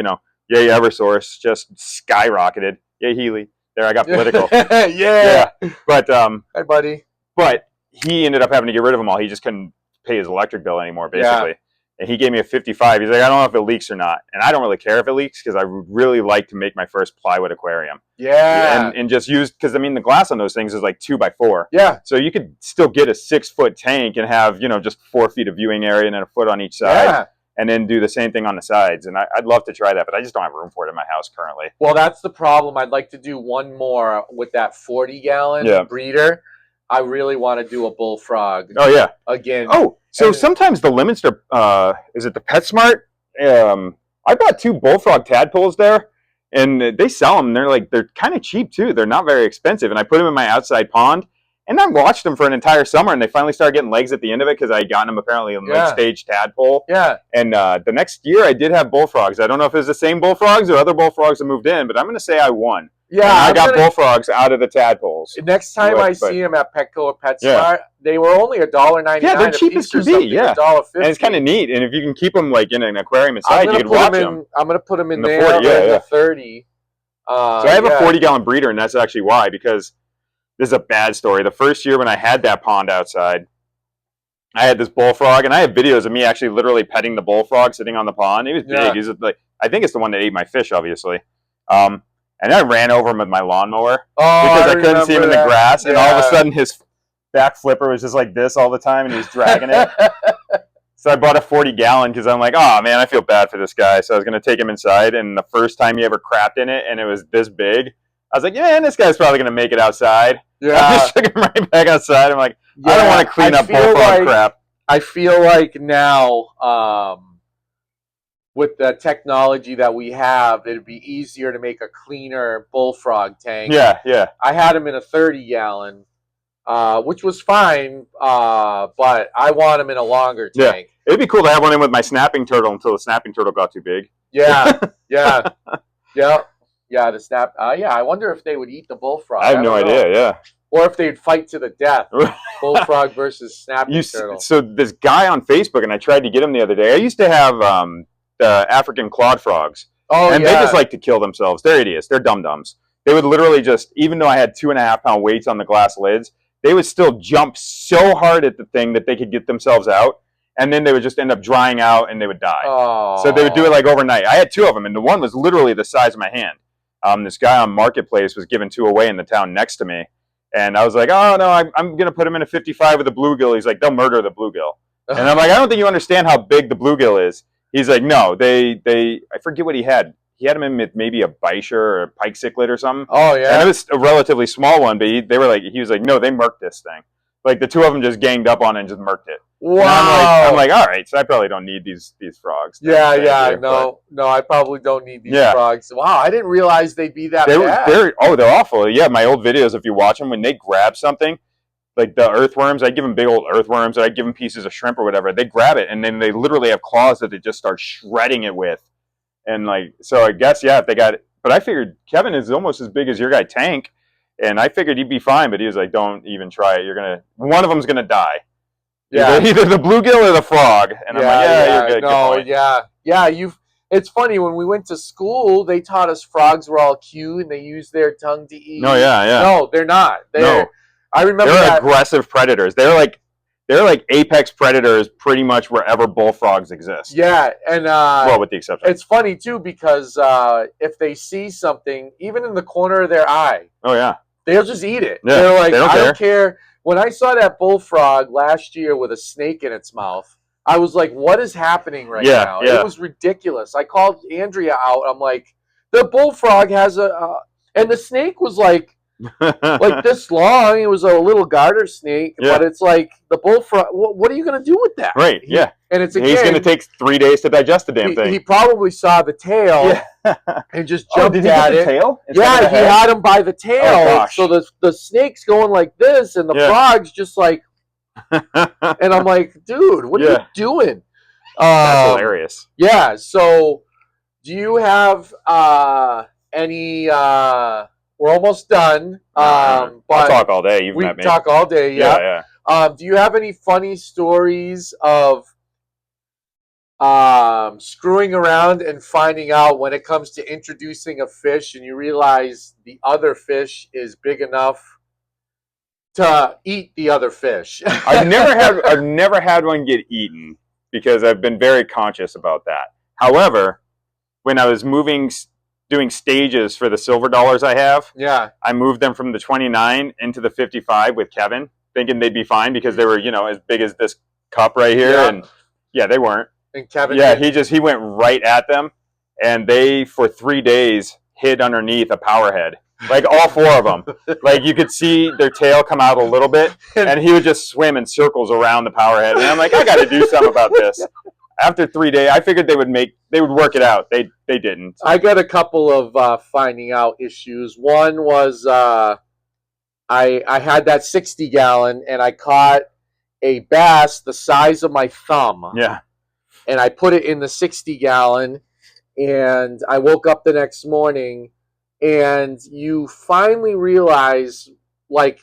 Speaker 2: Yay, Eversource just skyrocketed. Yay, Healy. There, I got political.
Speaker 1: Yeah.
Speaker 2: But
Speaker 1: Hi, buddy.
Speaker 2: But he ended up having to get rid of them all. He just couldn't pay his electric bill anymore, basically.
Speaker 1: Yeah.
Speaker 2: And he gave me a 55. He's like, I don't know if it leaks or not. And I don't really care if it leaks because I would really like to make my first plywood aquarium.
Speaker 1: Yeah.
Speaker 2: And just use, because I mean, the glass on those things is like 2x4.
Speaker 1: Yeah.
Speaker 2: So you could still get a 6-foot tank and have, you know, just 4 feet of viewing area and then a foot on each side.
Speaker 1: Yeah.
Speaker 2: And then do the same thing on the sides. And I'd love to try that, but I just don't have room for it in my house currently.
Speaker 1: Well, that's the problem. I'd like to do one more with that 40-gallon breeder. I really want to do a bullfrog.
Speaker 2: Oh, yeah.
Speaker 1: Again.
Speaker 2: Oh, so sometimes the limits are, is it the PetSmart? I bought 2 bullfrog tadpoles there, and they sell them. They're kind of cheap, too. They're not very expensive. And I put them in my outside pond, and I watched them for an entire summer, and they finally started getting legs at the end of it because I had gotten them apparently in late-stage tadpole.
Speaker 1: Yeah.
Speaker 2: And the next year, I did have bullfrogs. I don't know if it was the same bullfrogs or other bullfrogs that moved in, but I'm going to say I won. Yeah, and I got bullfrogs out of the tadpoles.
Speaker 1: Next time I see them at Petco or PetSmart, they were only $1.99.
Speaker 2: Yeah, they're cheap as could be. Yeah,
Speaker 1: $1.50.
Speaker 2: And it's kind of neat. And if you can keep them like in an aquarium inside, you could watch them.
Speaker 1: I'm going to put them in
Speaker 2: the
Speaker 1: there.
Speaker 2: 40,
Speaker 1: the 30.
Speaker 2: So I have a 40-gallon breeder, and that's actually why. Because this is a bad story. The first year when I had that pond outside, I had this bullfrog, and I have videos of me actually literally petting the bullfrog sitting on the pond. He was big. He was like, I think it's the one that ate my fish, obviously. And I ran over him with my lawnmower because I couldn't see him in the grass. And all of a sudden, his back flipper was just like this all the time, and he was dragging it. So I bought a 40-gallon because I'm like, oh, man, I feel bad for this guy. So I was going to take him inside. And the first time he ever crapped in it, and it was this big, I was like, yeah, man, this guy's probably going to make it outside. Yeah. I just took him right back outside. I'm like, I don't want to clean up bullfrog crap.
Speaker 1: I feel like now, with the technology that we have, it'd be easier to make a cleaner bullfrog tank.
Speaker 2: Yeah, yeah.
Speaker 1: I had him in a 30-gallon, which was fine, but I want him in a longer tank.
Speaker 2: Yeah. It'd be cool to have one in with my snapping turtle until the snapping turtle got too big.
Speaker 1: Yeah, yeah, yeah. The snap. Yeah, I wonder if they would eat the bullfrog.
Speaker 2: I have no idea. Yeah.
Speaker 1: Or if they'd fight to the death. Bullfrog versus snapping turtle.
Speaker 2: So this guy on Facebook, and I tried to get him the other day. I used to have the African clawed frogs. Oh, and they just like to kill themselves. They're idiots. They're dum-dums. They would literally just, even though I had 2.5-pound weights on the glass lids, they would still jump so hard at the thing that they could get themselves out. And then they would just end up drying out and they would die. Oh. So they would do it like overnight. I had 2 of them, and the one was literally the size of my hand. This guy on Marketplace was giving 2 away in the town next to me. And I was like, oh, no, I'm going to put him in a 55 with a bluegill. He's like, they'll murder the bluegill. And I'm like, I don't think you understand how big the bluegill is. He's like, no, I forget what he had. He had him in maybe a bichir or a pike cichlid or something. Oh, yeah. And it was a relatively small one, but he was like, no, they murked this thing. Like, the 2 of them just ganged up on it and just murked it. Wow. I'm like, all right, so I probably don't need these frogs. Yeah,
Speaker 1: no, I probably don't need these frogs. Wow, I didn't realize they'd be that bad.
Speaker 2: They're awful. Yeah, my old videos, if you watch them, when they grab something, like the earthworms, I'd give them big old earthworms, or I'd give them pieces of shrimp or whatever. They grab it, and then they literally have claws that they just start shredding it with. And like, so I guess, if they got it. But I figured Kevin is almost as big as your guy Tank, and I figured he'd be fine, but he was like, don't even try it. One of them's going to die. Yeah, either the bluegill or the frog. And I'm like, you're good.
Speaker 1: No, it's funny, when we went to school, they taught us frogs were all cute and they use their tongue to eat.
Speaker 2: No,
Speaker 1: No, they're not. I remember
Speaker 2: they're aggressive predators. They're like apex predators pretty much wherever bullfrogs exist.
Speaker 1: Yeah, and
Speaker 2: well, with the exception.
Speaker 1: It's funny too because if they see something, even in the corner of their eye, they'll just eat it. Yeah, they're like, I don't care. When I saw that bullfrog last year with a snake in its mouth, I was like, what is happening right now? Yeah. It was ridiculous. I called Andrea out. I'm like, the bullfrog has and the snake was like this long. It was a little garter snake, but it's like the bullfrog. What are you going to do with that?
Speaker 2: Right, and
Speaker 1: it's
Speaker 2: he's going to take 3 days to digest the damn thing.
Speaker 1: He probably saw the tail and just jumped
Speaker 2: did he
Speaker 1: at
Speaker 2: get
Speaker 1: it.
Speaker 2: The tail?
Speaker 1: He had him by the tail. Oh, gosh. So the snake's going like this, and the frog's just like, and I'm like, dude, what are you doing?
Speaker 2: That's hilarious.
Speaker 1: Yeah. So, do you have any? We're almost done. But
Speaker 2: I'll talk all day. You've met me.
Speaker 1: We talk all day. Yeah. Do you have any funny stories of screwing around and finding out when it comes to introducing a fish and you realize the other fish is big enough to eat the other fish.
Speaker 2: I've never had one get eaten because I've been very conscious about that. However, when I was doing stages for the silver dollars I have,
Speaker 1: Yeah.
Speaker 2: I moved them from the 29 into the 55 with Kevin, thinking they'd be fine because they were, as big as this cup right here.
Speaker 1: Yeah.
Speaker 2: And yeah, they weren't.
Speaker 1: And Kevin
Speaker 2: Yeah,
Speaker 1: did.
Speaker 2: he went right at them, and they for 3 days hid underneath a power head. Like all 4 of them. Like you could see their tail come out a little bit, and he would just swim in circles around the power head. And I'm like, I got to do something about this. After 3 days, I figured they would work it out. They didn't.
Speaker 1: I got a couple of finding out issues. One was I had that 60-gallon and I caught a bass the size of my thumb.
Speaker 2: Yeah.
Speaker 1: And I put it in the 60-gallon, and I woke up the next morning, and you finally realize, like,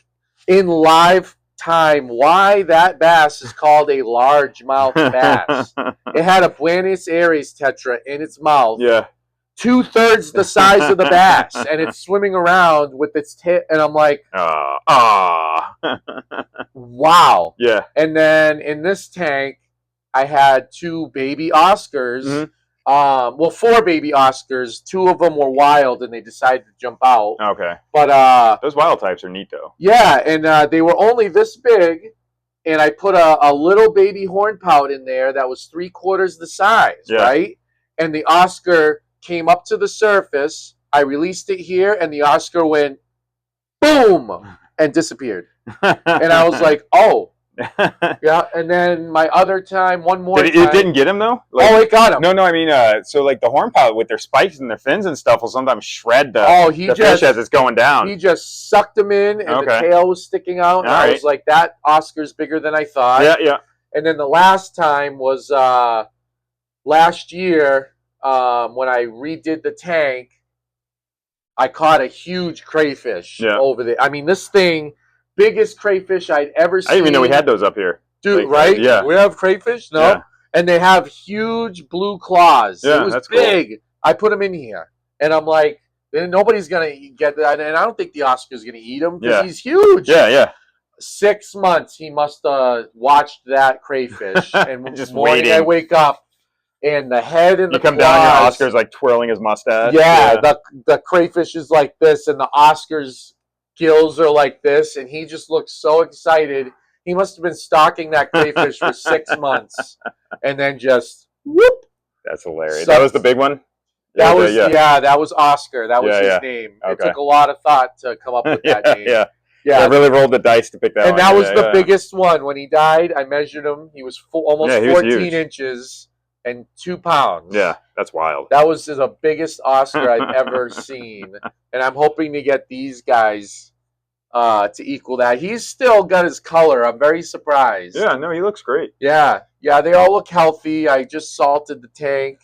Speaker 1: in live time, why that bass is called a largemouth bass. It had a Buenos Aires tetra in its mouth.
Speaker 2: Yeah.
Speaker 1: 2/3 the size of the bass, and it's swimming around with its tail, and I'm like, wow.
Speaker 2: Yeah.
Speaker 1: And then in this tank, I had 2 baby Oscars.
Speaker 2: Mm-hmm.
Speaker 1: Well, 4 baby Oscars. 2 of them were wild, and they decided to jump out.
Speaker 2: Okay.
Speaker 1: But
Speaker 2: those wild types are neat, though.
Speaker 1: Yeah, and they were only this big, and I put a little baby horn pout in there that was 3/4 the size, right? And the Oscar came up to the surface. I released it here, and the Oscar went boom and disappeared. And I was like, oh. Yeah, and then my other time, one more time.
Speaker 2: It didn't get him, though?
Speaker 1: Like, it got him.
Speaker 2: No, I mean, so like the horn pout with their spikes and their fins and stuff will sometimes shred the fish as it's going down.
Speaker 1: He just sucked him in, and the tail was sticking out. And I was like, that Oscar's bigger than I thought.
Speaker 2: Yeah.
Speaker 1: And then the last time was last year when I redid the tank. I caught a huge crayfish over there. I mean, this thing... biggest crayfish I'd ever seen.
Speaker 2: I didn't even know we had those up here.
Speaker 1: Dude, like, right? Yeah. We have crayfish? No. Yeah. And they have huge blue claws. Yeah, it was big. Cool. I put them in here. And I'm like, nobody's going to get that. And I don't think the Oscar's going to eat him because he's huge. Yeah. 6 months he must have watched that crayfish. And
Speaker 2: just
Speaker 1: morning
Speaker 2: waiting.
Speaker 1: I wake up and the head and the
Speaker 2: come
Speaker 1: claws,
Speaker 2: down and Oscar's like twirling his mustache.
Speaker 1: Yeah. The crayfish is like this and the Oscar's gills are like this, and he just looks so excited. He must have been stalking that crayfish for 6 months, and then just whoop.
Speaker 2: That's hilarious. That was the big one.
Speaker 1: That was that was Oscar. That was his name. Okay. It took a lot of thought to come up with that name. Yeah.
Speaker 2: I really rolled the dice to pick that one.
Speaker 1: And that was the biggest one. When he died, I measured him. He was almost 14 inches and 2 pounds.
Speaker 2: Yeah, that's wild.
Speaker 1: That was the biggest Oscar I've ever seen, and I'm hoping to get these guys to equal that. He's still got his color. I'm very surprised.
Speaker 2: Yeah, no, he looks great.
Speaker 1: Yeah, they all look healthy. I just salted the tank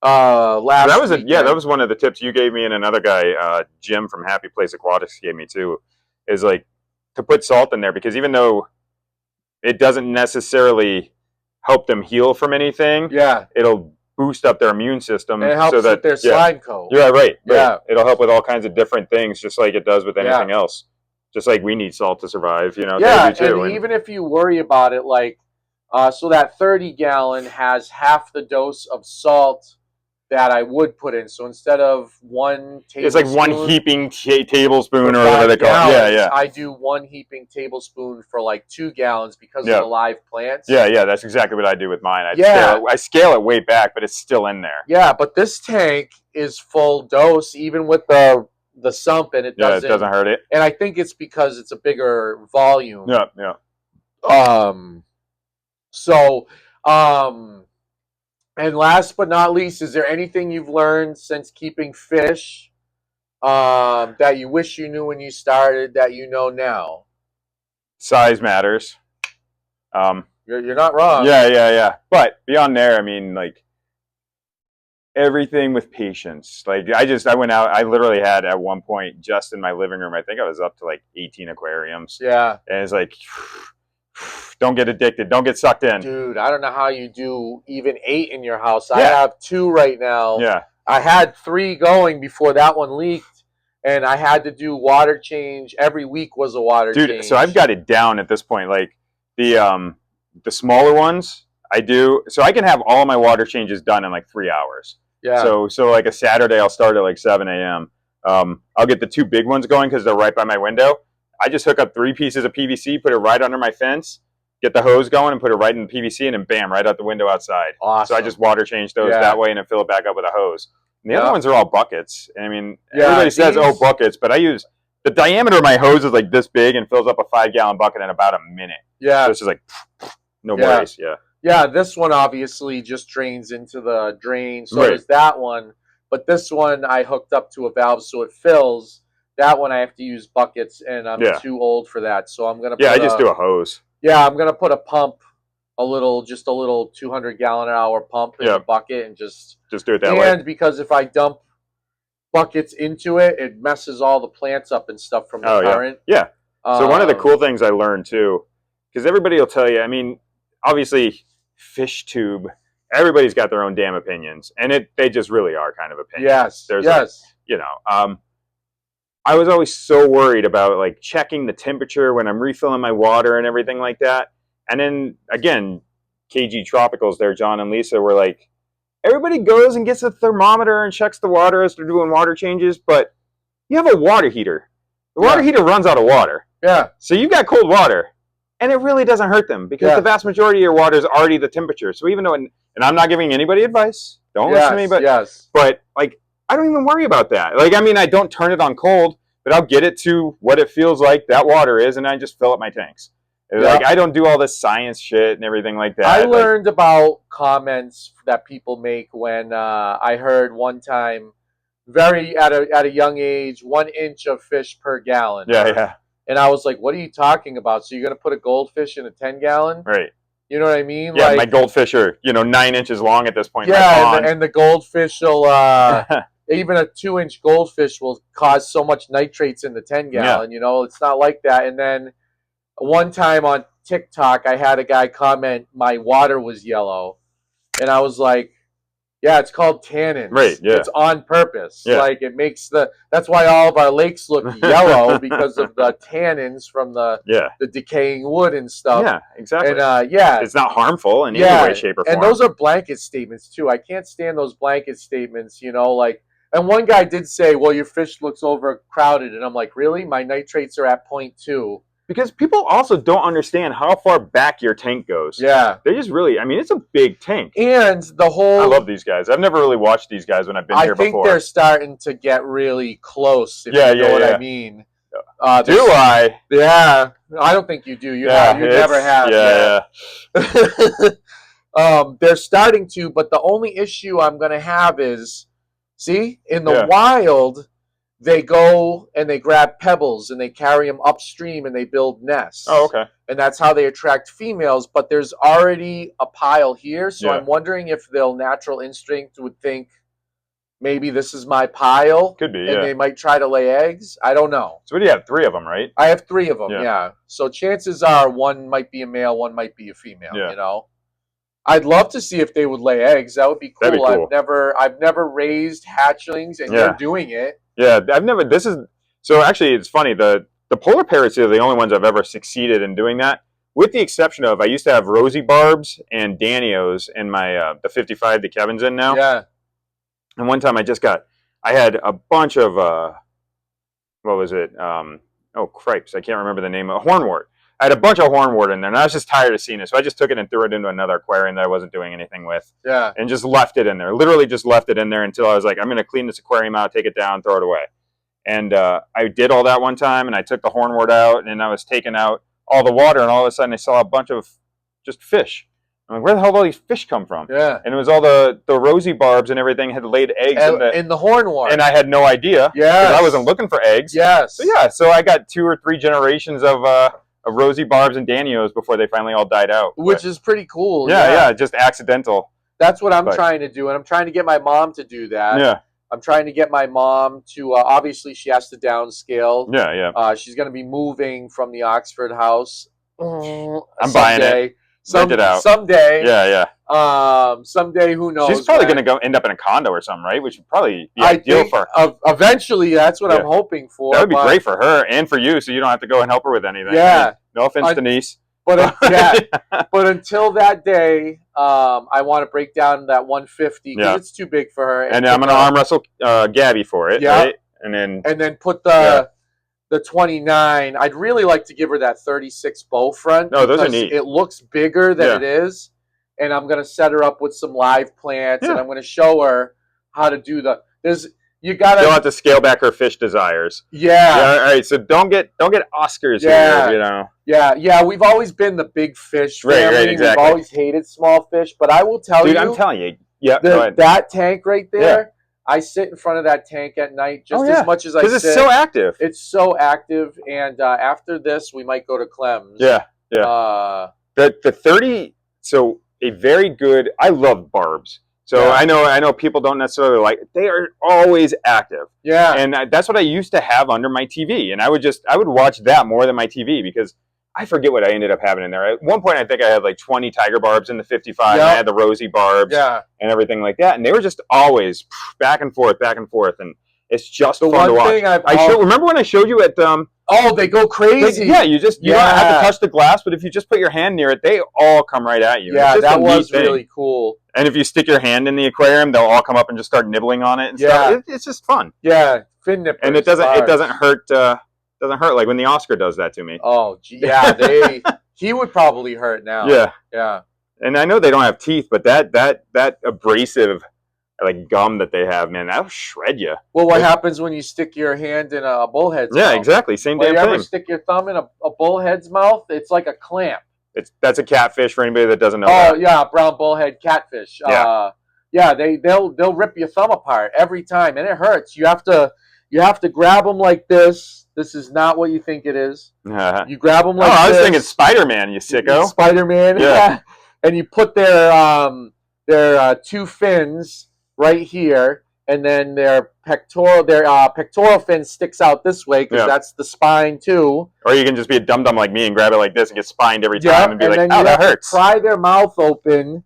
Speaker 1: last week.
Speaker 2: That was one of the tips you gave me, and another guy, Jim from Happy Place Aquatics, gave me too, is like to put salt in there, because even though it doesn't necessarily help them heal from anything, it'll boost up their immune system.
Speaker 1: And it helps with their slime coat.
Speaker 2: Yeah, right. Yeah. It'll help with all kinds of different things, just like it does with anything else. Just like we need salt to survive,
Speaker 1: Yeah, and even if you worry about it, like, so that 30-gallon has half the dose of salt that I would put in. So instead of 1 tablespoon...
Speaker 2: It's like 1 heaping tablespoon or whatever they call it. Yeah.
Speaker 1: I do 1 heaping tablespoon for like 2 gallons because of the live plants.
Speaker 2: Yeah, that's exactly what I do with mine. I scale it way back, but it's still in there.
Speaker 1: Yeah, but this tank is full dose, even with the sump, and it doesn't
Speaker 2: hurt it.
Speaker 1: And I think it's because it's a bigger volume.
Speaker 2: Yeah.
Speaker 1: And last but not least, is there anything you've learned since keeping fish that you wish you knew when you started that you know now?
Speaker 2: Size matters.
Speaker 1: You're not wrong.
Speaker 2: Yeah. But beyond there, I mean, like, everything with patience. Like, I went out, I literally had at one point just in my living room, I think I was up to like 18 aquariums.
Speaker 1: Yeah.
Speaker 2: And it's like, don't get addicted. Don't get sucked in.
Speaker 1: Dude, I don't know how you do even 8 in your house. I have 2 right now.
Speaker 2: Yeah.
Speaker 1: I had 3 going before that one leaked, and I had to do water change. Every week was a water change.
Speaker 2: Dude, so I've got it down at this point. Like the smaller ones, I do. So I can have all my water changes done in like 3 hours.
Speaker 1: Yeah.
Speaker 2: So like a Saturday, I'll start at like 7 a.m. I'll get the 2 big ones going because they're right by my window. I just hook up 3 pieces of PVC, put it right under my fence, get the hose going, and put it right in the PVC, and then bam, right out the window outside.
Speaker 1: Awesome.
Speaker 2: So I just water change those that way, and then fill it back up with a hose. And the other ones are all buckets. And I mean, everybody says, "Oh, buckets," but I use the diameter of my hose is like this big and fills up a 5-gallon bucket in about a minute. Yeah. So it's just like no worries. Yeah.
Speaker 1: Yeah, this one obviously just drains into the drain. So does that one. But this one I hooked up to a valve so it fills. That one I have to use buckets, and I'm too old for that. So I'm gonna
Speaker 2: I just do a hose.
Speaker 1: Yeah, I'm gonna put a pump, just a little 200-gallon-an-hour pump in the bucket, and just
Speaker 2: do it that way.
Speaker 1: And because if I dump buckets into it, it messes all the plants up and stuff from the current.
Speaker 2: Yeah. So one of the cool things I learned too, because everybody will tell you. I mean, obviously, fish tube. Everybody's got their own damn opinions, and they just really are kind of opinions.
Speaker 1: Yes.
Speaker 2: There's I was always so worried about like checking the temperature when I'm refilling my water and everything like that. And then again, KG Tropicals there, John and Lisa were like, everybody goes and gets a thermometer and checks the water as they're doing water changes, but you have a water heater. The water heater runs out of water.
Speaker 1: Yeah.
Speaker 2: So you've got cold water, and it really doesn't hurt them because the vast majority of your water is already the temperature. So even though, and I'm not giving anybody advice, don't listen to me, but like, I don't even worry about that. Like, I mean, I don't turn it on cold, but I'll get it to what it feels like that water is, and I just fill up my tanks. Like, I don't do all this science shit and everything like that.
Speaker 1: I learned about comments that people make when I heard one time, at a young age, 1 inch of fish per gallon.
Speaker 2: Yeah.
Speaker 1: And I was like, what are you talking about? So you're going to put a goldfish in a 10-gallon?
Speaker 2: Right.
Speaker 1: You know what I mean?
Speaker 2: Yeah, like, my goldfish are, 9 inches long at this point.
Speaker 1: Yeah, and the goldfish will, even a 2-inch goldfish will cause so much nitrates in the 10-gallon. It's not like that. And then one time on TikTok, I had a guy comment, my water was yellow. And I was like, yeah, it's called tannins.
Speaker 2: Right, yeah.
Speaker 1: It's on purpose.
Speaker 2: Yeah.
Speaker 1: Like, it makes that's why all of our lakes look yellow, because of the tannins from the decaying wood and stuff.
Speaker 2: Yeah, exactly.
Speaker 1: And
Speaker 2: it's not harmful in any way, shape, or form.
Speaker 1: And those are blanket statements too. I can't stand those blanket statements, like. And one guy did say, well, your fish looks overcrowded. And I'm like, really? My nitrates are at 0.2.
Speaker 2: Because people also don't understand how far back your tank goes.
Speaker 1: Yeah.
Speaker 2: They just really, I mean, it's a big tank.
Speaker 1: And the whole...
Speaker 2: I love these guys. I've never really watched these guys when I've been here before.
Speaker 1: I think they're starting to get really close, if you know what I mean.
Speaker 2: Do I?
Speaker 1: Yeah. I don't think you do. You never have. Yeah. They're starting to, but the only issue I'm going to have is, see, in the wild... They go and they grab pebbles and they carry them upstream and they build nests.
Speaker 2: Oh, okay.
Speaker 1: And that's how they attract females. But there's already a pile here. So I'm wondering if their natural instinct would think, maybe this is my pile.
Speaker 2: Could be,
Speaker 1: and they might try to lay eggs. I don't know.
Speaker 2: So what do you have? 3 of them, right?
Speaker 1: I have 3 of them, yeah. So chances are one might be a male, one might be a female, I'd love to see if they would lay eggs. That would be cool.
Speaker 2: That'd be cool.
Speaker 1: I've never raised hatchlings, and you're doing it.
Speaker 2: Yeah, I've never. So actually, it's funny. The polar parrots are the only ones I've ever succeeded in doing that, with the exception of I used to have rosy barbs and Danios in my the 55 that Kevin's in now.
Speaker 1: Yeah.
Speaker 2: And one time I had a bunch of what was it? Cripes. I can't remember the name. Hornwort. I had a bunch of hornwort in there, and I was just tired of seeing it, so I just took it and threw it into another aquarium that I wasn't doing anything with.
Speaker 1: Yeah.
Speaker 2: And just left it in there. Literally just left it in there until I was like, I'm going to clean this aquarium out, take it down, throw it away. And I did all that one time, and I took the hornwort out, and I was taking out all the water, and all of a sudden I saw a bunch of just fish. I'm like, where the hell did all these fish come from?
Speaker 1: Yeah.
Speaker 2: And it was all the rosy barbs and everything had laid eggs
Speaker 1: in the hornwort.
Speaker 2: And I had no idea.
Speaker 1: Yeah.
Speaker 2: Because I wasn't looking for eggs.
Speaker 1: Yes.
Speaker 2: So I got 2 or 3 generations of rosy barbs and Danios before they finally all died out.
Speaker 1: Which is pretty cool.
Speaker 2: Yeah, just accidental.
Speaker 1: That's what I'm trying to do, and I'm trying to get my mom to do that.
Speaker 2: Yeah.
Speaker 1: I'm trying to get my mom to, obviously she has to downscale.
Speaker 2: Yeah.
Speaker 1: She's going to be moving from the Oxford house
Speaker 2: I'm buying it. Rent it out.
Speaker 1: Someday.
Speaker 2: Yeah.
Speaker 1: Someday, who knows?
Speaker 2: She's probably going to end up in a condo or something, right? Which would probably be ideal for
Speaker 1: her. Eventually, that's what I'm hoping for.
Speaker 2: That would be great for her and for you, so you don't have to go and help her with anything.
Speaker 1: Yeah.
Speaker 2: Hey, no offense, Denise.
Speaker 1: But but until that day, I want to break down that 150 because it's too big for her.
Speaker 2: And I'm going to arm wrestle Gabby for it, right? And then
Speaker 1: put the 29. I'd really like to give her that 36 bow front.
Speaker 2: No, those are neat.
Speaker 1: It looks bigger than it is. And I'm going to set her up with some live plants, and I'm going to show her how to do you'll
Speaker 2: have to scale back her fish desires.
Speaker 1: Yeah.
Speaker 2: All right. So don't get Oscars here, you know.
Speaker 1: Yeah. We've always been the big fish family.
Speaker 2: Right, exactly.
Speaker 1: We've always hated small fish, but I will tell you.
Speaker 2: Dude, I'm telling you. Yeah.
Speaker 1: That tank right there. I sit in front of that tank at night just as much as I sit.
Speaker 2: Because it's so active.
Speaker 1: It's so active, and after this, we might go to Clem's.
Speaker 2: Yeah. The 30. So a very good. I love barbs. So I know people don't necessarily like it. They are always active.
Speaker 1: Yeah.
Speaker 2: And that's what I used to have under my TV. And I would watch that more than my TV because I forget what I ended up having in there. At one point, I think I had like 20 tiger barbs in the 55. And I had the rosy barbs and everything like that. And they were just always back and forth. And it's just fun to watch. Remember when I showed you at
Speaker 1: they go crazy.
Speaker 2: You don't have to touch the glass, but if you just put your hand near it, they all come right at you.
Speaker 1: Yeah, that was really cool.
Speaker 2: And if you stick your hand in the aquarium, they'll all come up and just start nibbling on it and stuff. It's just fun.
Speaker 1: Yeah, fin nippers.
Speaker 2: And it doesn't hurt. Doesn't hurt like when the Oscar does that to me.
Speaker 1: Oh, yeah, he would probably hurt now. Yeah.
Speaker 2: And I know they don't have teeth, but that abrasive like gum that they have, man, that'll shred you.
Speaker 1: Well, what happens when you stick your hand in a bullhead's mouth?
Speaker 2: Yeah, exactly. Same damn thing.
Speaker 1: You ever stick your thumb in a bullhead's mouth? It's like a clamp.
Speaker 2: That's a catfish for anybody that doesn't know.
Speaker 1: Oh, yeah, brown bullhead catfish. They'll rip your thumb apart every time, and it hurts. You have to grab them like this. This is not what you think it is. You grab them like this.
Speaker 2: I was thinking Spider-Man, you sicko.
Speaker 1: Spider-Man, yeah. And you put their two fins right here, and then their pectoral fin sticks out this way because that's the spine too.
Speaker 2: Or you can just be a dum-dum like me and grab it like this and get spined every time and be like,
Speaker 1: oh,
Speaker 2: that hurts.
Speaker 1: Pry their mouth open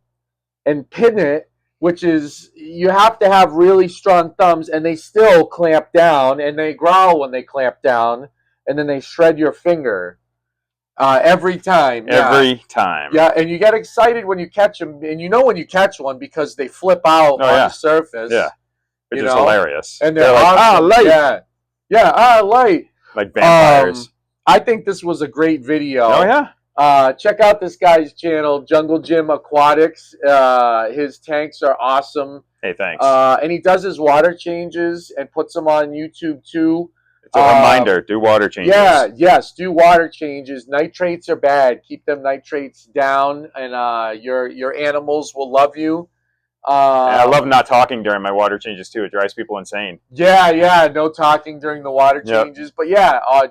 Speaker 1: and pin it, which is you have to have really strong thumbs, and they still clamp down, and they growl when they clamp down, and then they shred your finger. Every time.
Speaker 2: Every time.
Speaker 1: Yeah, and you get excited when you catch them, and you know when you catch one because they flip out on the surface.
Speaker 2: Yeah, which is hilarious.
Speaker 1: And they're like,
Speaker 2: awesome. Light.
Speaker 1: Light.
Speaker 2: Like vampires.
Speaker 1: I think this was a great video.
Speaker 2: Oh, yeah?
Speaker 1: Check out this guy's channel, Jungle Jim Aquatics. His tanks are awesome.
Speaker 2: Hey, thanks.
Speaker 1: And he does his water changes and puts them on YouTube, too.
Speaker 2: It's a reminder, do water changes.
Speaker 1: Yes, do water changes. Nitrates are bad. Keep them nitrates down, and your animals will love you.
Speaker 2: And I love not talking during my water changes, too. It drives people insane.
Speaker 1: Yeah, no talking during the water changes. But,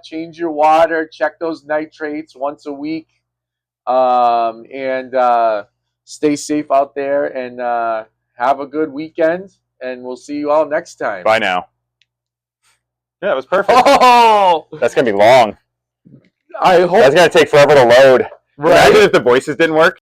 Speaker 1: change your water. Check those nitrates once a week. And stay safe out there, and have a good weekend. And we'll see you all next time.
Speaker 2: Bye now. Yeah, that was perfect.
Speaker 1: Oh!
Speaker 2: That's going to be long.
Speaker 1: I hope.
Speaker 2: That's going to take forever to load. Right? Imagine if the voices didn't work.